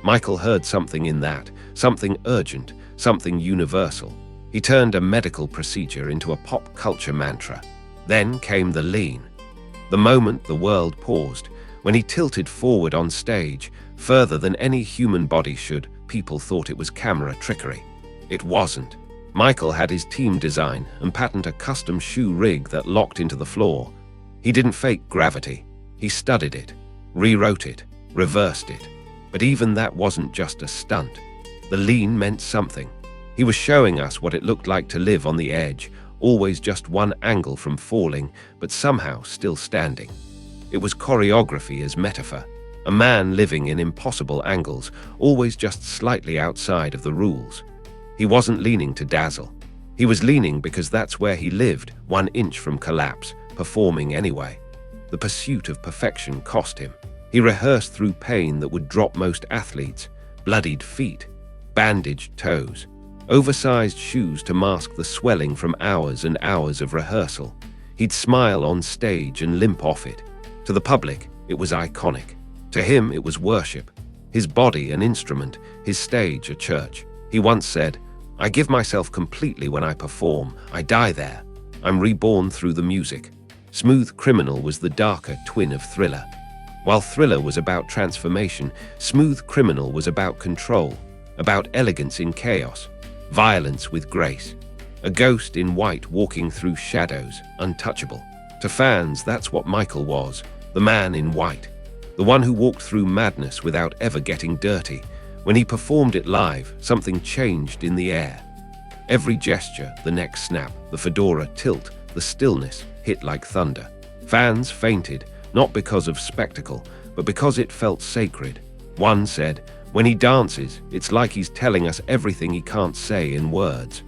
Michael heard something in that, something urgent, something universal. He turned a medical procedure into a pop culture mantra. Then came the lean. The moment the world paused, when he tilted forward on stage, further than any human body should, people thought it was camera trickery. It wasn't. Michael had his team design and patent a custom shoe rig that locked into the floor. He didn't fake gravity. He studied it, rewrote it, reversed it. But even that wasn't just a stunt. The lean meant something. He was showing us what it looked like to live on the edge, always just one angle from falling, but somehow still standing. It was choreography as metaphor, a man living in impossible angles, always just slightly outside of the rules. He wasn't leaning to dazzle. He was leaning because that's where he lived, 1 inch from collapse, performing anyway. The pursuit of perfection cost him. He rehearsed through pain that would drop most athletes, bloodied feet, bandaged toes, oversized shoes to mask the swelling from hours and hours of rehearsal. He'd smile on stage and limp off it. To the public, it was iconic. To him, it was worship. His body an instrument, his stage a church. He once said, "I give myself completely when I perform. I die there. I'm reborn through the music." Smooth Criminal was the darker twin of Thriller. While Thriller was about transformation, Smooth Criminal was about control, about elegance in chaos, violence with grace. A ghost in white walking through shadows, untouchable. To fans, that's what Michael was, the man in white. The one who walked through madness without ever getting dirty. When he performed it live, something changed in the air. Every gesture, the neck snap, the fedora tilt, the stillness hit like thunder. Fans fainted, not because of spectacle, but because it felt sacred. One said, "When he dances, it's like he's telling us everything he can't say in words."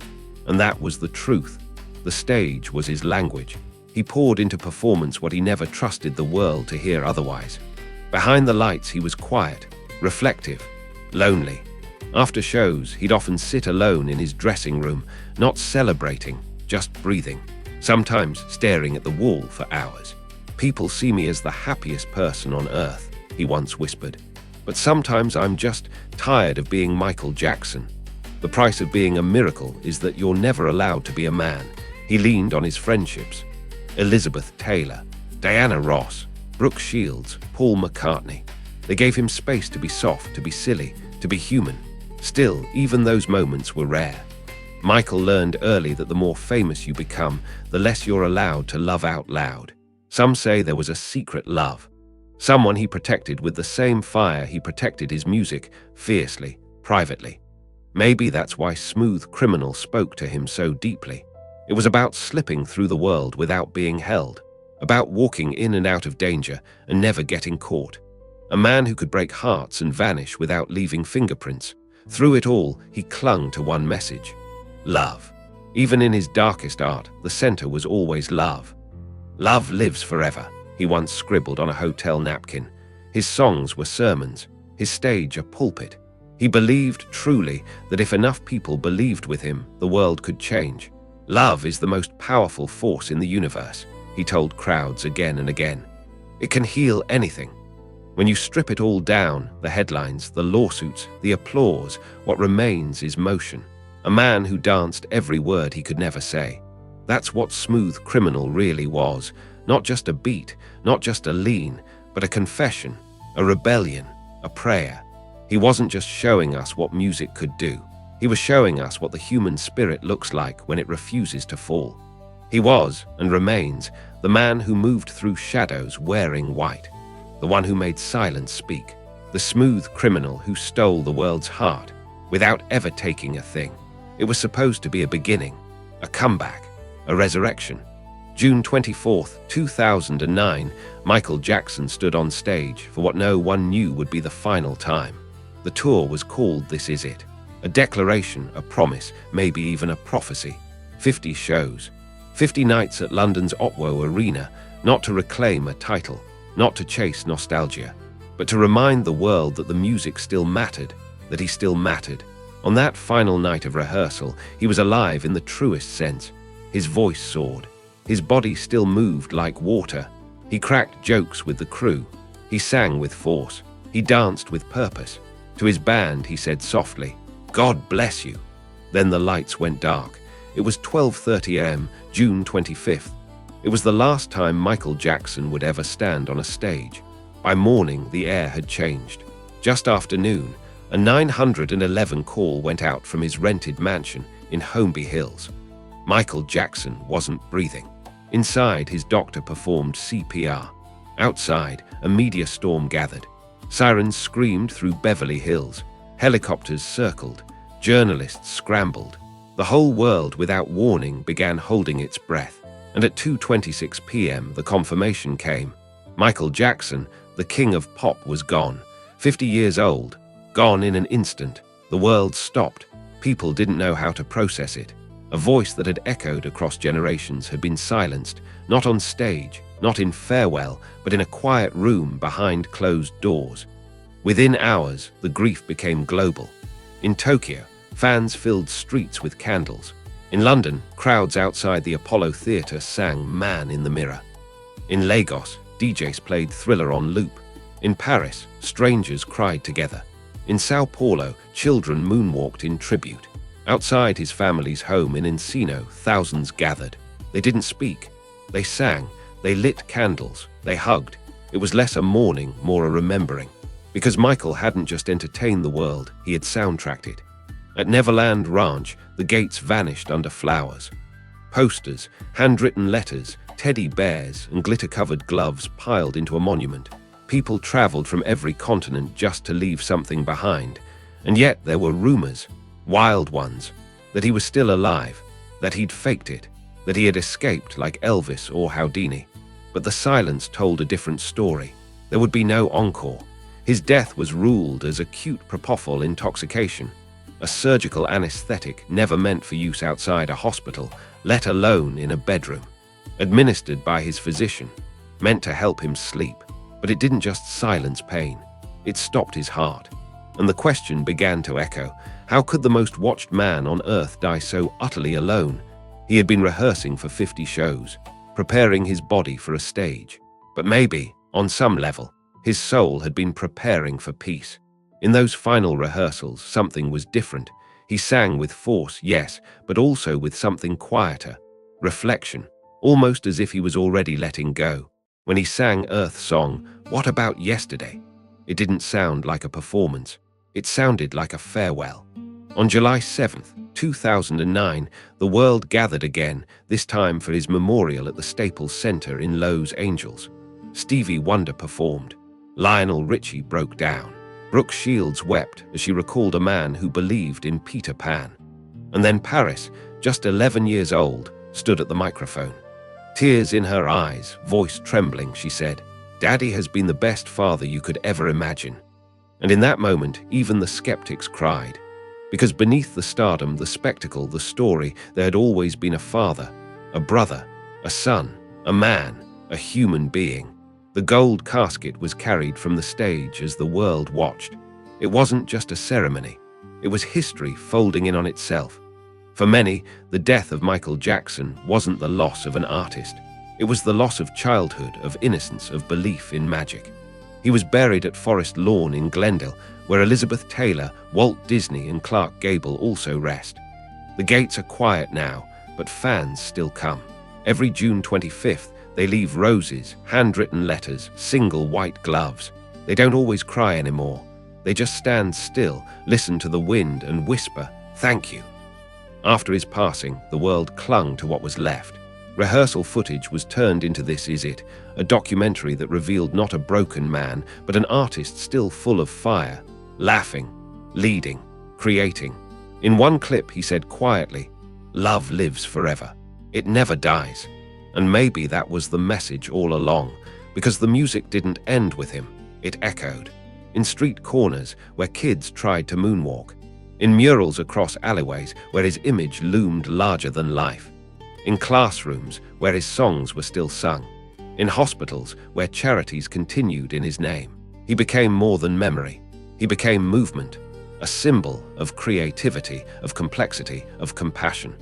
And that was the truth. The stage was his language. He poured into performance what he never trusted the world to hear otherwise. Behind the lights, he was quiet, reflective, lonely. After shows, he'd often sit alone in his dressing room, not celebrating, just breathing, sometimes staring at the wall for hours. "People see me as the happiest person on earth," he once whispered. "But sometimes I'm just tired of being Michael Jackson. The price of being a miracle is that you're never allowed to be a man." He leaned on his friendships. Elizabeth Taylor, Diana Ross, Brooke Shields, Paul McCartney. They gave him space to be soft, to be silly, to be human. Still, even those moments were rare. Michael learned early that the more famous you become, the less you're allowed to love out loud. Some say there was a secret love. Someone he protected with the same fire he protected his music, fiercely, privately. Maybe that's why Smooth Criminal spoke to him so deeply. It was about slipping through the world without being held, about walking in and out of danger and never getting caught. A man who could break hearts and vanish without leaving fingerprints. Through it all, he clung to one message: love. Even in his darkest art, the center was always love. "Love lives forever," he once scribbled on a hotel napkin. His songs were sermons, his stage a pulpit. He believed truly that if enough people believed with him, the world could change. "Love is the most powerful force in the universe," he told crowds again and again. "It can heal anything." When you strip it all down, the headlines, the lawsuits, the applause, what remains is motion. A man who danced every word he could never say. That's what Smooth Criminal really was. Not just a beat, not just a lean, but a confession, a rebellion, a prayer. He wasn't just showing us what music could do. He was showing us what the human spirit looks like when it refuses to fall. He was, and remains, the man who moved through shadows wearing white. The one who made silence speak. The Smooth Criminal who stole the world's heart without ever taking a thing. It was supposed to be a beginning, a comeback, a resurrection. June 24th, 2009, Michael Jackson stood on stage for what no one knew would be the final time. The tour was called This Is It. A declaration, a promise, maybe even a prophecy. 50 shows. 50 nights at London's Otwo Arena, Not to reclaim a title, not to chase nostalgia, but to remind the world that the music still mattered, that he still mattered. On that final night of rehearsal, he was alive in the truest sense. His voice soared. His body still moved like water. He cracked jokes with the crew. He sang with force. He danced with purpose. To his band, he said softly, "God bless you." Then the lights went dark. It was 12:30 a.m., June 25th. It was the last time Michael Jackson would ever stand on a stage. By morning, the air had changed. Just after noon, a 911 call went out from his rented mansion in Holmby Hills. Michael Jackson wasn't breathing. Inside, his doctor performed CPR. Outside, a media storm gathered. Sirens screamed through Beverly Hills. Helicopters circled. Journalists scrambled. The whole world, without warning, began holding its breath. And at 2:26 p.m., the confirmation came. Michael Jackson, the king of pop, was gone. 50 years old. Gone in an instant. The world stopped. People didn't know how to process it. A voice that had echoed across generations had been silenced, not on stage, not in farewell, but in a quiet room behind closed doors. Within hours, the grief became global. In Tokyo, fans filled streets with candles. In London, crowds outside the Apollo Theatre sang "Man in the Mirror." In Lagos, DJs played Thriller on loop. In Paris, strangers cried together. In Sao Paulo, children moonwalked in tribute. Outside his family's home in Encino, thousands gathered. They didn't speak. They sang. They lit candles. They hugged. It was less a mourning, more a remembering. Because Michael hadn't just entertained the world, he had soundtracked it. At Neverland Ranch, the gates vanished under flowers. Posters, handwritten letters, teddy bears, and glitter-covered gloves piled into a monument. People traveled from every continent just to leave something behind. And yet there were rumors, wild ones, that he was still alive, that he'd faked it, that he had escaped like Elvis or Houdini. But the silence told a different story. There would be no encore. His death was ruled as acute propofol intoxication, a surgical anesthetic never meant for use outside a hospital, let alone in a bedroom. Administered by his physician, meant to help him sleep. But it didn't just silence pain. It stopped his heart. And the question began to echo, how could the most watched man on earth die so utterly alone? He had been rehearsing for 50 shows, preparing his body for a stage. But maybe, on some level, his soul had been preparing for peace. In those final rehearsals, something was different. He sang with force, yes, but also with something quieter. Reflection, almost as if he was already letting go. When he sang Earth's song, "What About Yesterday?" it didn't sound like a performance. It sounded like a farewell. On July 7th, 2009, the world gathered again, this time for his memorial at the Staples Center in Los Angeles. Stevie Wonder performed. Lionel Richie broke down. Brooke Shields wept as she recalled a man who believed in Peter Pan. And then Paris, just 11 years old, stood at the microphone. Tears in her eyes, voice trembling, she said, "Daddy has been the best father you could ever imagine." And in that moment, even the skeptics cried. Because beneath the stardom, the spectacle, the story, there had always been a father, a brother, a son, a man, a human being. The gold casket was carried from the stage as the world watched. It wasn't just a ceremony. It was history folding in on itself. For many, the death of Michael Jackson wasn't the loss of an artist. It was the loss of childhood, of innocence, of belief in magic. He was buried at Forest Lawn in Glendale, where Elizabeth Taylor, Walt Disney, and Clark Gable also rest. The gates are quiet now, but fans still come. Every June 25th, they leave roses, handwritten letters, single white gloves. They don't always cry anymore. They just stand still, listen to the wind, and whisper, "Thank you." After his passing, the world clung to what was left. Rehearsal footage was turned into This Is It, a documentary that revealed not a broken man, but an artist still full of fire, laughing, leading, creating. In one clip, he said quietly, "Love lives forever. It never dies." And maybe that was the message all along, because the music didn't end with him, it echoed. In street corners where kids tried to moonwalk. In murals across alleyways where his image loomed larger than life. In classrooms where his songs were still sung. in hospitals where charities continued in his name. He became more than memory. He became movement, a symbol of creativity, of complexity, of compassion.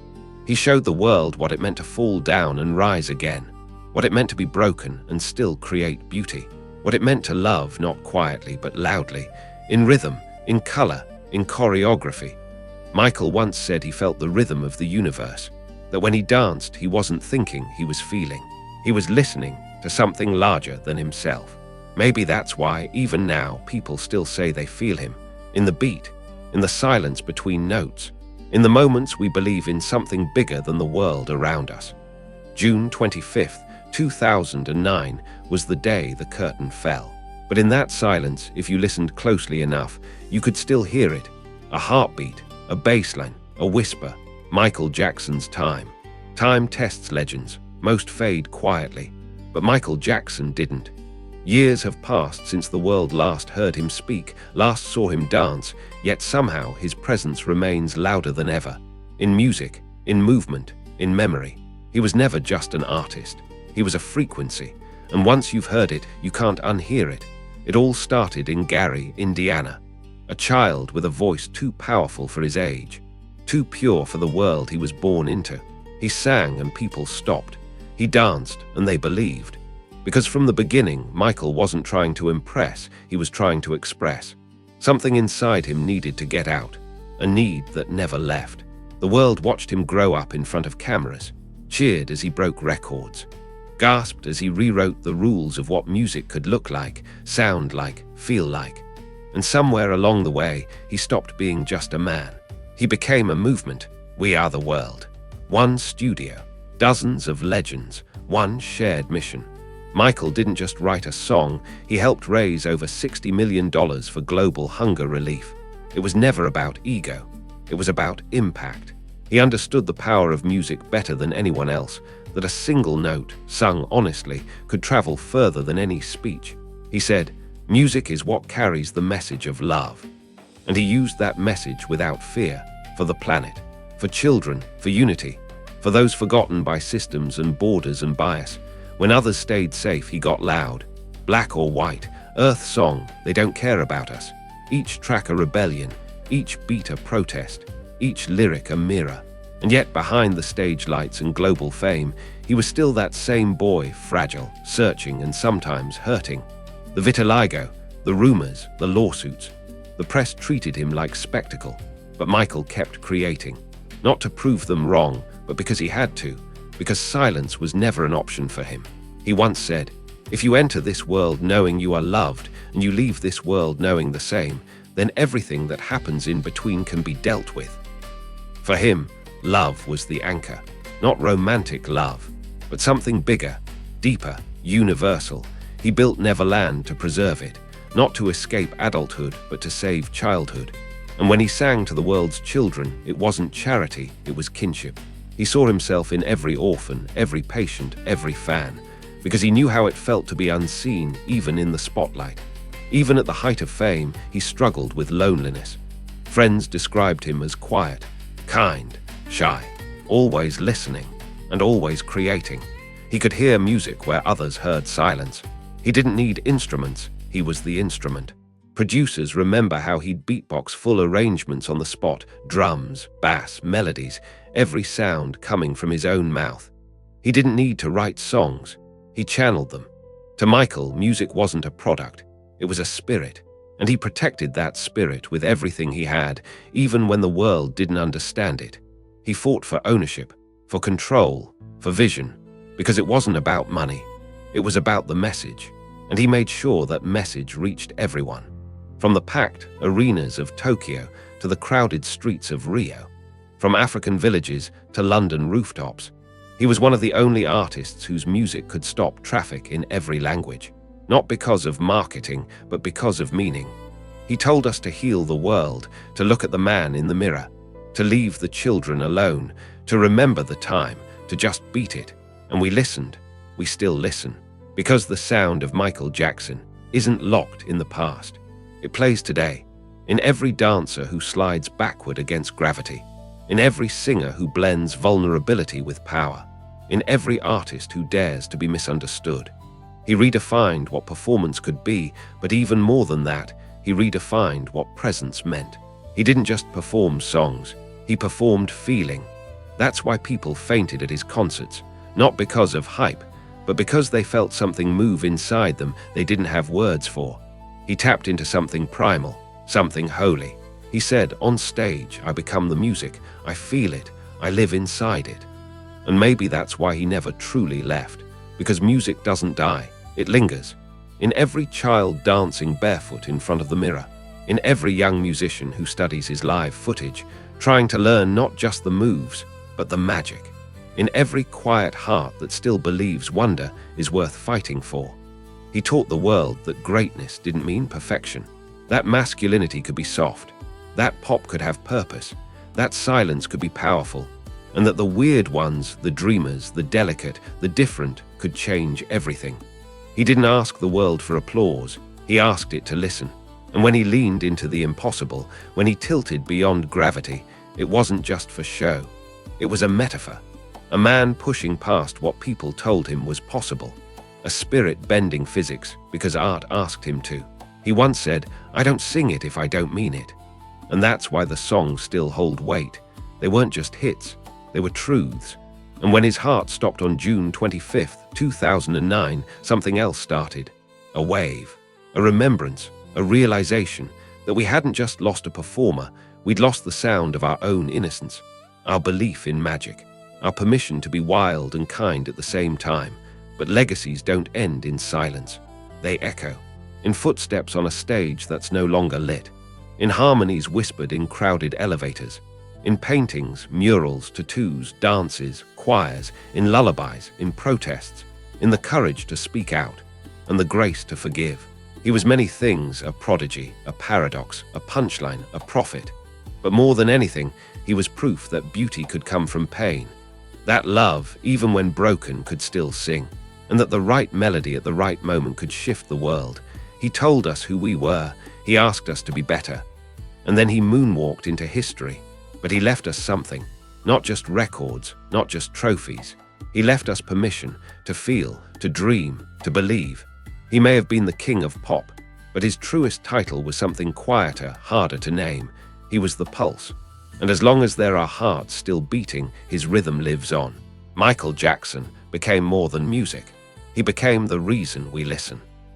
He showed the world what it meant to fall down and rise again, what it meant to be broken and still create beauty, what it meant to love not quietly but loudly, in rhythm, in color, in choreography. Michael once said he felt the rhythm of the universe, that when he danced, he wasn't thinking, he was feeling. He was listening to something larger than himself. Maybe that's why, even now, people still say they feel him, in the beat, in the silence between notes, in the moments we believe in something bigger than the world around us. June 25th, 2009 was the day the curtain fell. But in that silence, if you listened closely enough, you could still hear it. A heartbeat, a bass line, a whisper. Michael Jackson's time. Time tests legends. Most fade quietly. But Michael Jackson didn't. Years have passed since the world last heard him speak, last saw him dance, yet somehow his presence remains louder than ever. In music, in movement, in memory. He was never just an artist. He was a frequency, and once you've heard it, you can't unhear it. It all started in Gary, Indiana. A child with a voice too powerful for his age, too pure for the world he was born into. He sang and people stopped. He danced and they believed. Because from the beginning, Michael wasn't trying to impress, he was trying to express. Something inside him needed to get out, a need that never left. The world watched him grow up in front of cameras, cheered as he broke records, gasped as he rewrote the rules of what music could look like, sound like, feel like. And somewhere along the way, he stopped being just a man. He became a movement. We are the world. One studio, dozens of legends, one shared mission. Michael didn't just write a song, he helped raise over $60 million for global hunger relief. It was never about ego. It was about impact. He understood the power of music better than anyone else, that a single note, sung honestly, could travel further than any speech. He said, "Music is what carries the message of love." And he used that message without fear, for the planet, for children, for unity, for those forgotten by systems and borders and bias. When others stayed safe, he got loud. Black or white, Earth song, they don't care about us. Each track a rebellion, each beat a protest, each lyric a mirror. And yet behind the stage lights and global fame, he was still that same boy, fragile, searching and sometimes hurting. The vitiligo, the rumors, the lawsuits. The press treated him like spectacle, but Michael kept creating. Not to prove them wrong, but because he had to. Because silence was never an option for him. He once said, "If you enter this world knowing you are loved, and you leave this world knowing the same, then everything that happens in between can be dealt with." For him, love was the anchor. Not romantic love, but something bigger, deeper, universal. He built Neverland to preserve it, not to escape adulthood, but to save childhood. And when he sang to the world's children, it wasn't charity, it was kinship. He saw himself in every orphan, every patient, every fan, because he knew how it felt to be unseen, even in the spotlight. Even at the height of fame, he struggled with loneliness. Friends described him as quiet, kind, shy, always listening, and always creating. He could hear music where others heard silence. He didn't need instruments, he was the instrument. Producers remember how he'd beatbox full arrangements on the spot, drums, bass, melodies, every sound coming from his own mouth. He didn't need to write songs, he channeled them. To Michael, music wasn't a product, it was a spirit, and he protected that spirit with everything he had, even when the world didn't understand it. He fought for ownership, for control, for vision, because it wasn't about money, it was about the message, and he made sure that message reached everyone. From the packed arenas of Tokyo to the crowded streets of Rio, from African villages to London rooftops, he was one of the only artists whose music could stop traffic in every language, not because of marketing, but because of meaning. He told us to heal the world, to look at the man in the mirror, to leave the children alone, to remember the time, to just beat it. And we listened, we still listen, because the sound of Michael Jackson isn't locked in the past. It plays today, in every dancer who slides backward against gravity, in every singer who blends vulnerability with power, in every artist who dares to be misunderstood. He redefined what performance could be, but even more than that, he redefined what presence meant. He didn't just perform songs, he performed feeling. That's why people fainted at his concerts, not because of hype, but because they felt something move inside them they didn't have words for. He tapped into something primal, something holy. He said, "On stage, I become the music. I feel it. I live inside it." And maybe that's why he never truly left, because music doesn't die. It lingers. In every child dancing barefoot in front of the mirror, in every young musician who studies his live footage, trying to learn not just the moves, but the magic. In every quiet heart that still believes wonder is worth fighting for. He taught the world that greatness didn't mean perfection, that masculinity could be soft, that pop could have purpose, that silence could be powerful, and that the weird ones, the dreamers, the delicate, the different, could change everything. He didn't ask the world for applause, he asked it to listen. And when he leaned into the impossible, when he tilted beyond gravity, it wasn't just for show. It was a metaphor, a man pushing past what people told him was possible, a spirit bending physics because art asked him to. He once said, "I don't sing it if I don't mean it." And that's why the songs still hold weight. They weren't just hits, they were truths. And when his heart stopped on June 25th, 2009, something else started. A wave, a remembrance, a realization that we hadn't just lost a performer, we'd lost the sound of our own innocence, our belief in magic, our permission to be wild and kind at the same time. But legacies don't end in silence. They echo, in footsteps on a stage that's no longer lit, in harmonies whispered in crowded elevators, in paintings, murals, tattoos, dances, choirs, in lullabies, in protests, in the courage to speak out, and the grace to forgive. He was many things, a prodigy, a paradox, a punchline, a prophet. But more than anything, he was proof that beauty could come from pain, that love, even when broken, could still sing, and that the right melody at the right moment could shift the world. He told us who we were, he asked us to be better, and then he moonwalked into history. But he left us something, not just records, not just trophies. He left us permission to feel, to dream, to believe. He may have been the king of pop, but his truest title was something quieter, harder to name. He was the pulse. And as long as there are hearts still beating, his rhythm lives on. Michael Jackson became more than music. He became the reason we listen.